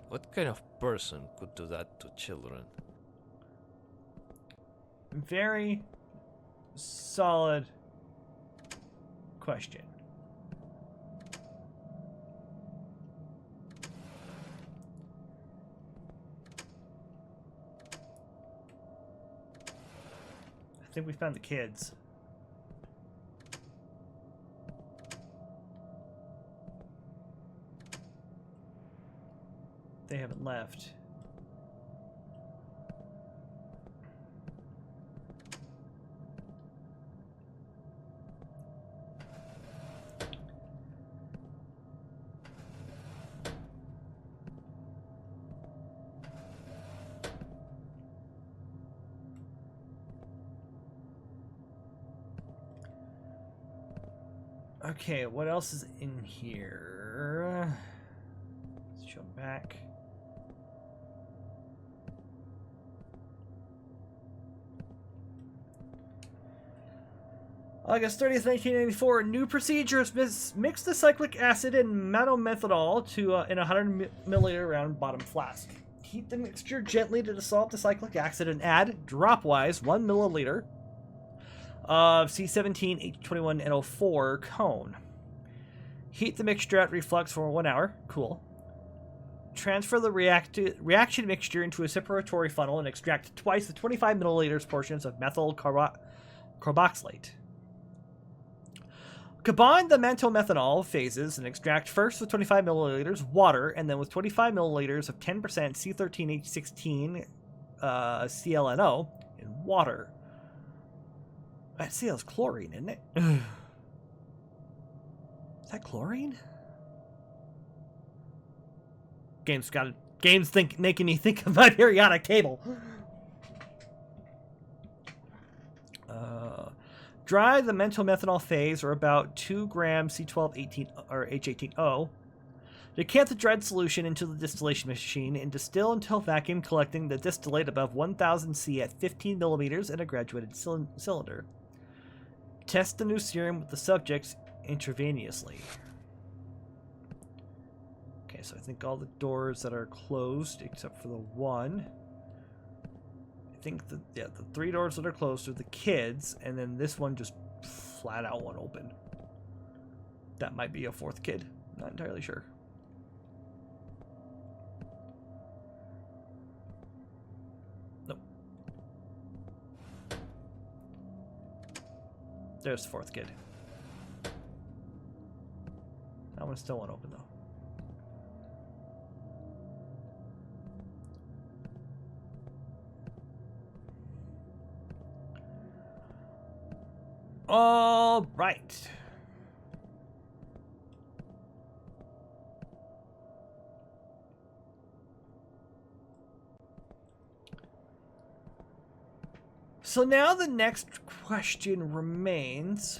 C: What kind of person could do that to children?
A: Very solid question. I think we found the kids. They haven't left. Okay, what else is in here? Let's jump back. August 30th, 1994. New procedures: mix the cyclic acid and monomethanol to in a 100 milliliter round bottom flask. Heat the mixture gently to dissolve the cyclic acid and add, dropwise, 1 milliliter of C17H21NO4 cone. Heat the mixture at reflux for 1 hour. Cool. Transfer the reaction mixture into a separatory funnel and extract twice the 25 milliliters portions of methyl carboxylate. Combine the mentomethanol phases and extract first with 25 milliliters water and then with 25 milliliters of 10% C13H16 CLNO in water. That CL's chlorine, isn't it? Is that chlorine? Game's making me think of my periodic table. Dry the mentomethanol phase, or about 2 grams C1218 or H18O. Decant the dried solution into the distillation machine and distill until vacuum, collecting the distillate above 1000 C at 15 millimeters in a graduated cylinder. Test the new serum with the subjects intravenously. Okay, so I think all the doors that are closed, except for the one. I think the 3 doors that are closed are the kids, and then this one just flat out won't open. That might be a 4th kid. Not entirely sure. Nope. There's the 4th kid. That one still won't open though. All right. So now the next question remains.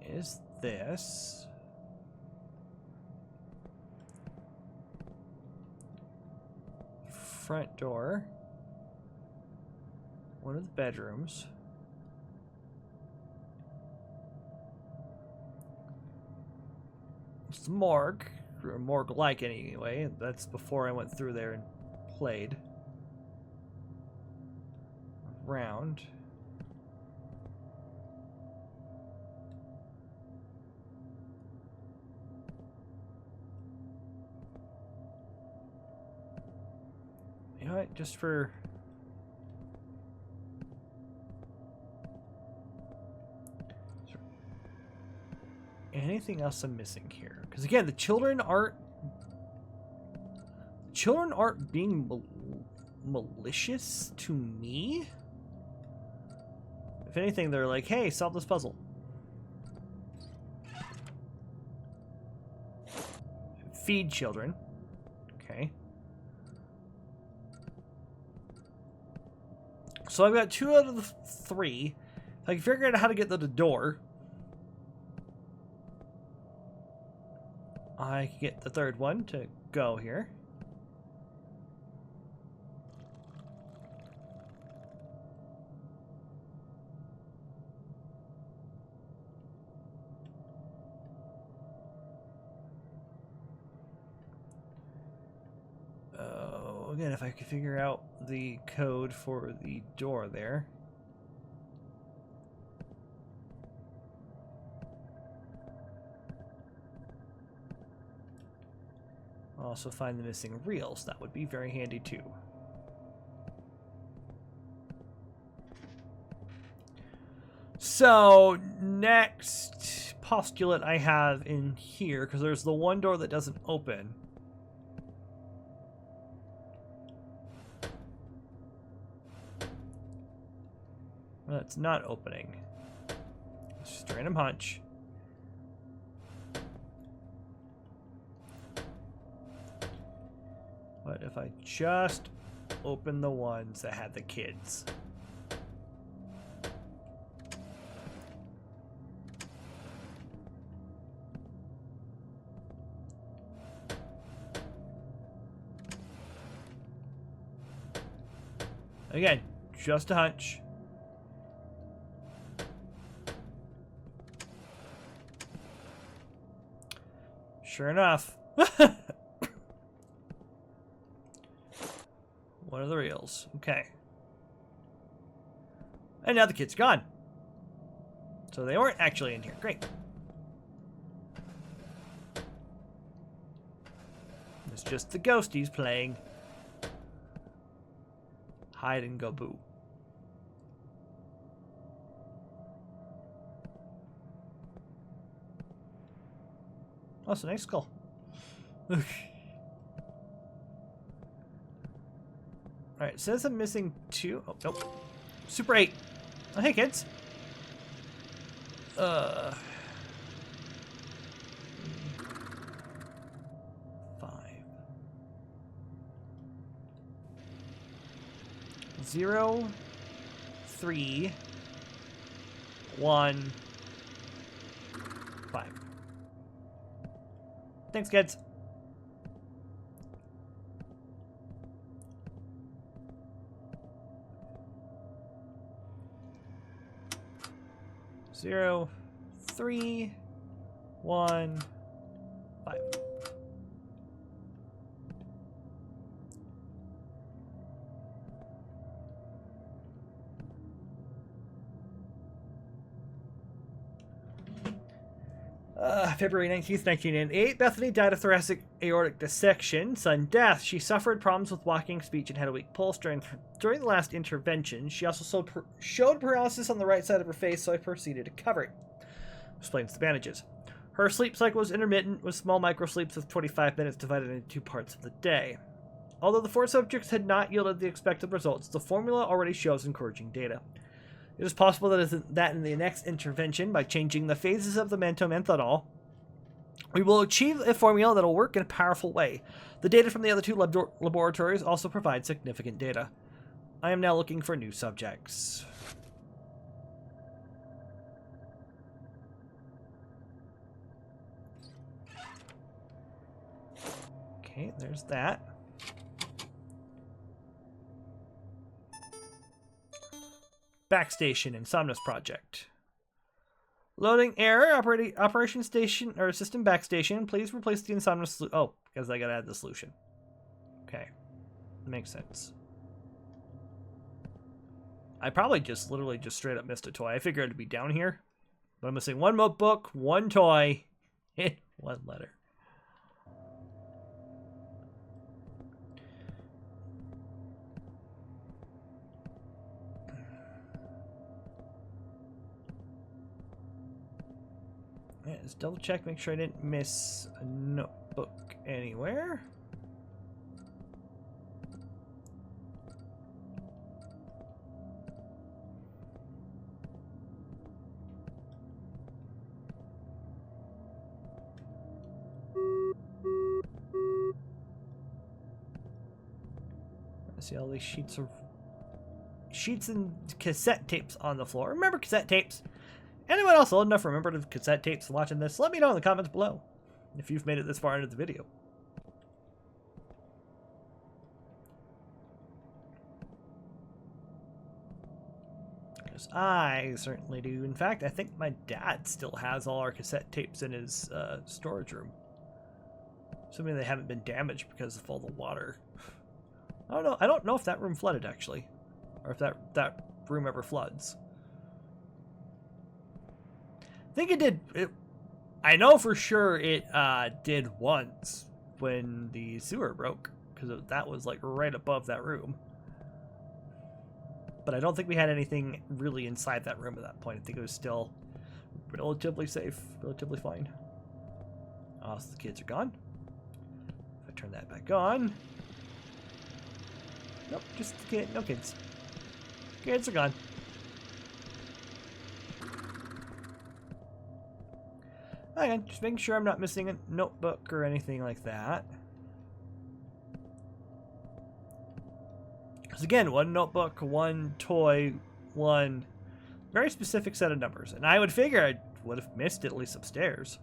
A: Is this front door, one of the bedrooms, it's the morgue, or morgue-like anyway. That's before I went through there and played around. You know what, just for anything else I'm missing here, because again, the children aren't being malicious to me. If anything, they're like, hey, solve this puzzle. Feed children. Okay. So I've got 2 out of the 3. I can figure out how to get to the door. I can get the 3rd one to go here. Again, if I could figure out the code for the door there. I'll also find the missing reels. That would be very handy too. So, next postulate I have in here, because there's the one door that doesn't open. Well, it's not opening. It's just a random hunch. What if I just open the ones that had the kids? Again, just a hunch. Sure enough. One of the reels. Okay. And now the kid's gone. So they weren't actually in here. Great. It's just the ghosties playing hide and go boo. Oh, it's a nice skull. Alright, it says I'm missing 2. Oh, nope. Super 8. Oh, hey, kids. 5. 0, 3, 1, 5. Thanks, kids. Zero, 3, 1, 5. February 19th, 1998. Bethany died of thoracic aortic dissection. Sudden death. She suffered problems with walking, speech, and had a weak pulse during the last intervention. She also showed paralysis on the right side of her face, so I proceeded to cover it. Explains the bandages. Her sleep cycle was intermittent, with small microsleeps of 25 minutes divided into 2 parts of the day. Although the 4 subjects had not yielded the expected results, the formula already shows encouraging data. It is possible that in the next intervention, by changing the phases of the mentomethanol, we will achieve a formula that will work in a powerful way. The data from the other 2 laboratories also provide significant data. I am now looking for new subjects. Okay, there's that. Backstation, Insomnis project. Loading error, operation station, or system backstation. Please replace the Insomnis oh, because I gotta add the solution. Okay. Makes sense. I probably literally just straight up missed a toy. I figured it'd be down here. But I'm missing 1 notebook, 1 toy, and 1 letter. Yeah, just double check, make sure I didn't miss a notebook anywhere. I see all these sheets and cassette tapes on the floor. Remember cassette tapes? Anyone else old enough to remember the cassette tapes watching this? Let me know in the comments below if you've made it this far into the video. Because I certainly do. In fact, I think my dad still has all our cassette tapes in his storage room. Assuming they haven't been damaged because of all the water. I don't know. I don't know if that room flooded, actually. Or if that room ever floods. I think it did. I know for sure it did once when the sewer broke, because that was like right above that room. But I don't think we had anything really inside that room at that point. I think it was still relatively safe, relatively fine. Oh, so the kids are gone. If I turn that back on. Nope, just the kid. No kids. Kids are gone. Hang on, just making sure I'm not missing a notebook or anything like that. Because again, one notebook, one toy, one very specific set of numbers. And I would figure I would have missed it at least upstairs.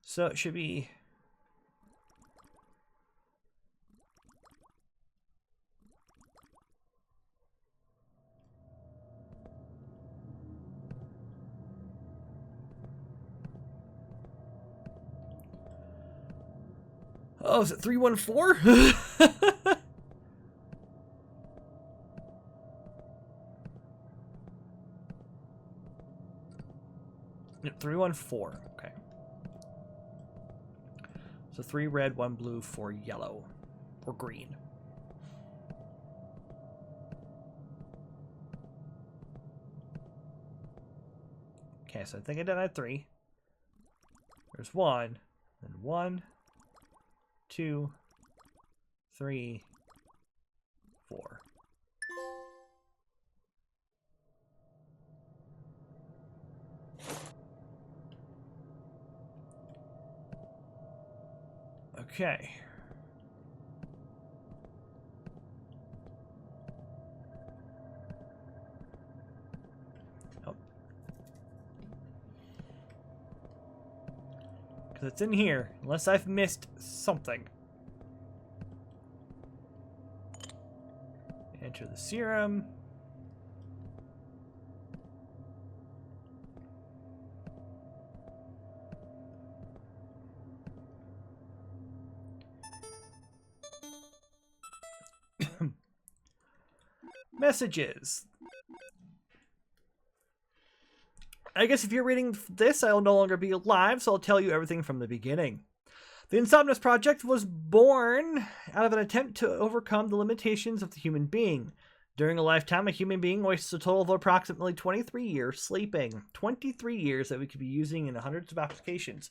A: So it should be... Oh, is it 314? Yep, 314. Okay. So 3 red, 1 blue, 4 yellow. Or green. Okay, so I think I did have 3. There's 1. Then 1, 2, 3, 4. Okay. Oh. Because it's in here, unless I've missed something. Enter the serum. Messages. I guess if you're reading this, I'll no longer be alive, so I'll tell you everything from the beginning. The Insomnis Project was born out of an attempt to overcome the limitations of the human being. During a lifetime, a human being wastes a total of approximately 23 years sleeping. 23 years that we could be using in hundreds of applications.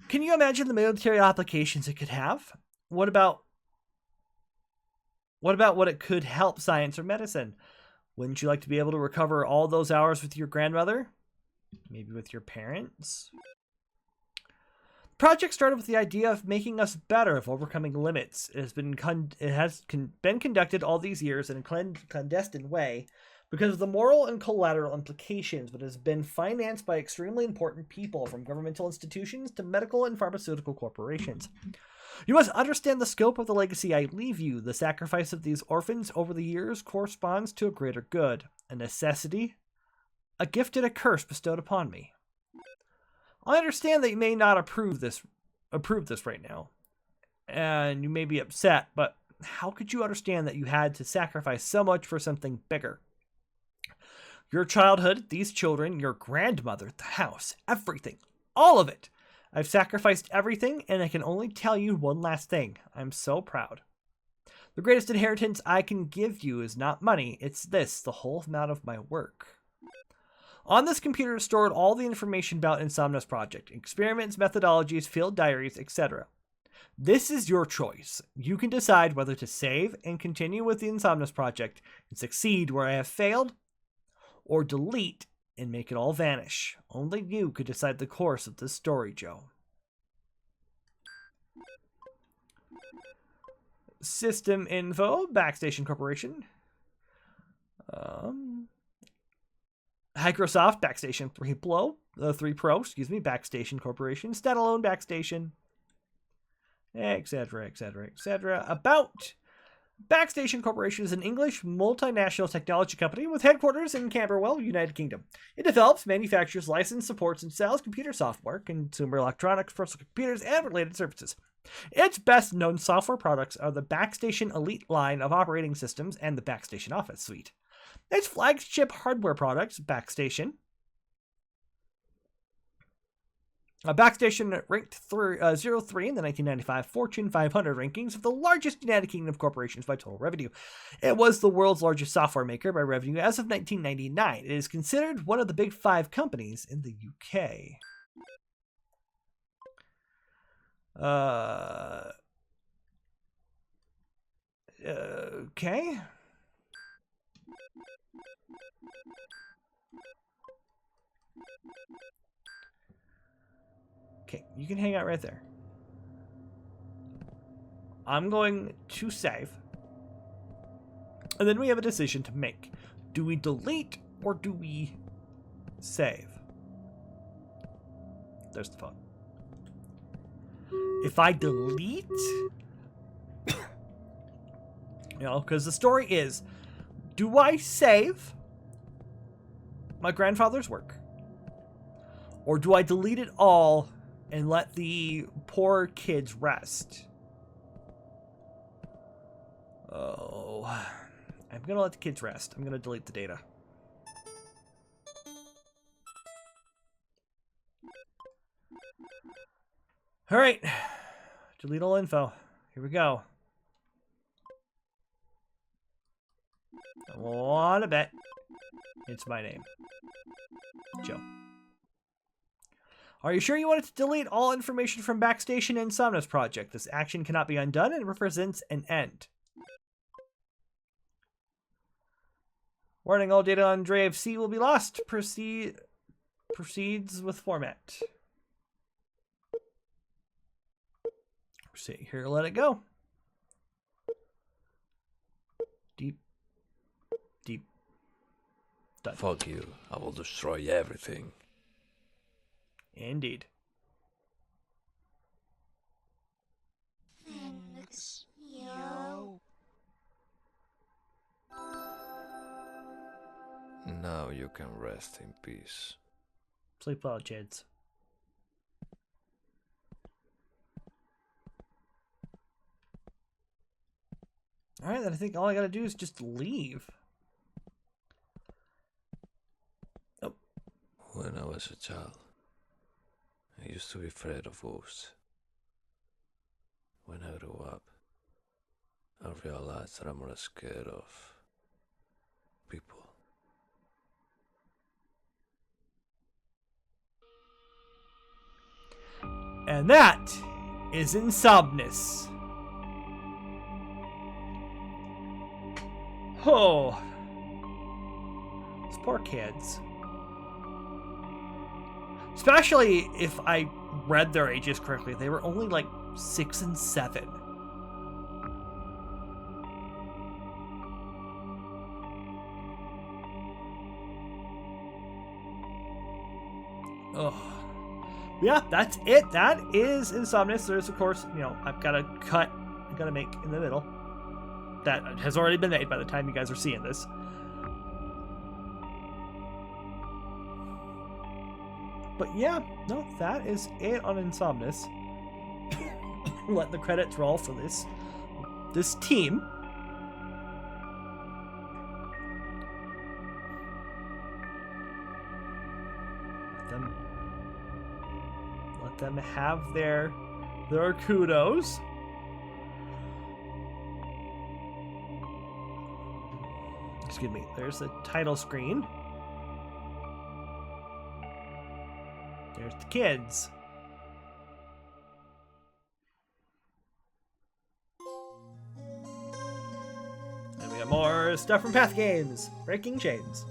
A: Can you imagine the military applications it could have? What about what it could help science or medicine? Wouldn't you like to be able to recover all those hours with your grandmother? Maybe with your parents? The project started with the idea of making us better, of overcoming limits. It has been conducted all these years in a clandestine way because of the moral and collateral implications, but has been financed by extremely important people, from governmental institutions to medical and pharmaceutical corporations. You must understand the scope of the legacy I leave you. The sacrifice of these orphans over the years corresponds to a greater good, a necessity, a gift and a curse bestowed upon me. I understand that you may not approve this right now, and you may be upset, but how could you understand that you had to sacrifice so much for something bigger? Your childhood, these children, your grandmother, the house, everything, all of it. I've sacrificed everything, and I can only tell you one last thing. I'm so proud. The greatest inheritance I can give you is not money. It's this, the whole amount of my work. On this computer is stored all the information about Insomnis Project, experiments, methodologies, field diaries, etc. This is your choice. You can decide whether to save and continue with the Insomnis Project and succeed where I have failed, or delete and make it all vanish. Only you could decide the course of this story, Joe. System info, Backstation Corporation. Microsoft, Backstation 3 Pro, Backstation Corporation, standalone Backstation, etc., etc., etc. About Backstation Corporation is an English multinational technology company with headquarters in Camberwell, United Kingdom. It develops, manufactures, licenses, supports, and sells computer software, consumer electronics, personal computers, and related services. Its best-known software products are the Backstation Elite line of operating systems and the Backstation Office suite. Its flagship hardware products, Backstation. Backstation ranked 03 in the 1995 Fortune 500 rankings of the largest United Kingdom corporations by total revenue. It was the world's largest software maker by revenue as of 1999. It is considered one of the big 5 companies in the UK. Okay. Okay, you can hang out right there. I'm going to save. And then we have a decision to make. Do we delete or do we save? There's the phone. If I delete, you know, because the story is, do I save my grandfather's work? Or do I delete it all and let the poor kids rest? Oh, I'm going to let the kids rest. I'm going to delete the data. All right, delete all info. Here we go. I want to bet it's my name, Joe. Are you sure you wanted to delete all information from Backstation Insomnis project? This action cannot be undone and represents an end. Warning, all data on Drive C will be lost. Proceeds with format. See here, let it go. Deep. Done.
C: Fuck you. I will destroy everything.
A: Indeed.
D: Thanks, yo.
C: Now you can rest in peace.
A: Sleep well, kids. Alright, then I think all I gotta do is just leave. Oh.
C: When I was a child, I used to be afraid of ghosts. When I grew up, I realized that I'm more scared of people.
A: And that is Insomnis. Oh. Those poor kids. Especially if I read their ages correctly, they were only like 6 and 7. Oh. Yeah, that's it. That is Insomnis. There's, of course, you know, I've got a cut I've got to make in the middle. That has already been made by the time you guys are seeing this. But yeah, no, that is it on Insomnis. Let the credits roll for this team. Let them have their kudos. Excuse me. There's the title screen. There's the kids. And we got more stuff from Path Games. Breaking Chains.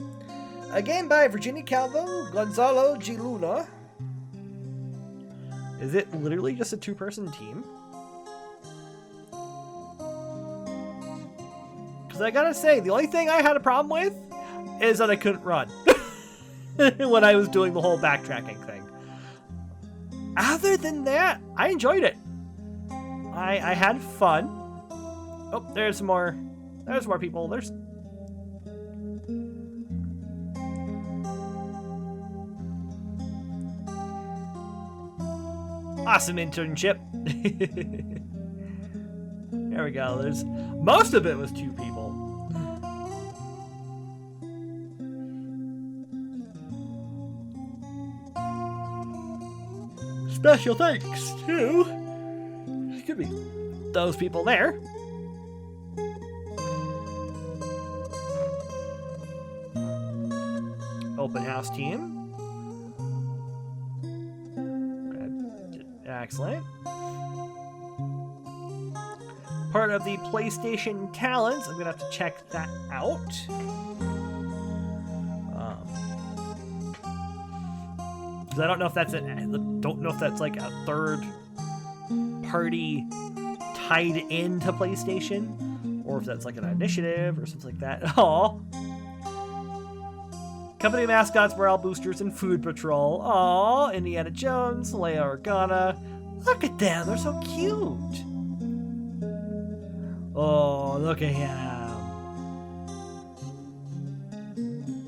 A: A game by Virginia Calvo, Gonzalo G. Luna. Is it literally just a 2-person team? Because I gotta say, the only thing I had a problem with is that I couldn't run when I was doing the whole backtracking thing. Other than that, I enjoyed it. I had fun. Oh, there's more people. There's awesome internship. There we go. There's most of it was 2 people. Special thanks to, excuse me, those people there. Open house team. Excellent. Part of the PlayStation Talents. I'm gonna have to check that out. Because I don't know if that's like a third party tied into PlayStation, or if that's like an initiative or something like that. Aw. Company mascots, morale boosters, and food patrol. Aw, Indiana Jones, Leia Organa. Look at them, they're so cute. Oh, look at him.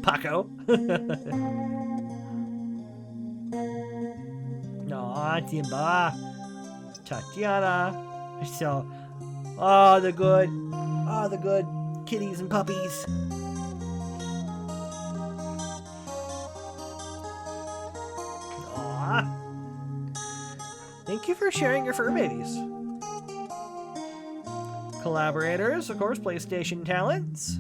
A: Paco. Aw, Timba. Tatiana. So, oh, the good kitties and puppies. Aw. Thank you for sharing your fur babies. Collaborators, of course, PlayStation talents.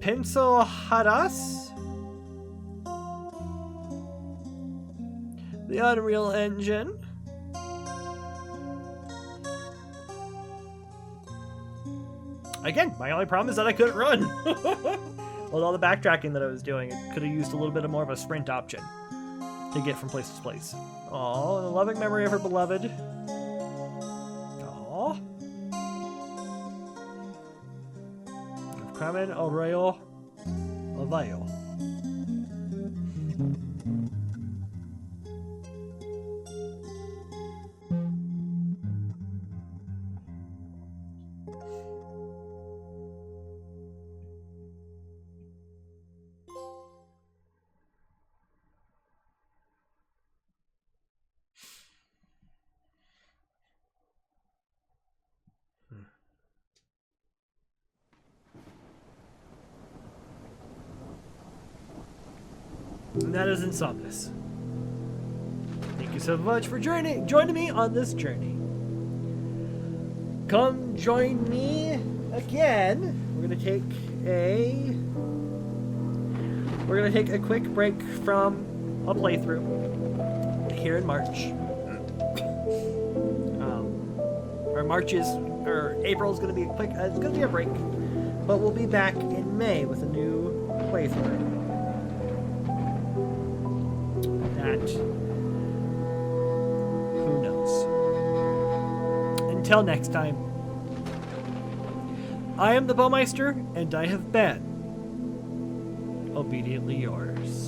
A: Pencil Hadas. The Unreal Engine. Again, my only problem is that I couldn't run. With all the backtracking that I was doing, it could have used a little bit more of a sprint option to get from place to place. Oh, the loving memory of her beloved. Oh. Carmen Arroyo Ovayo. And that is Insomnis. Thank you so much for joining me on this journey. Come join me again. We're gonna take a quick break from a playthrough here in March. April is gonna be it's gonna be a break, but we'll be back in May with a new playthrough. Who knows? Until next time, I am the Baumeister, and I have been obediently yours.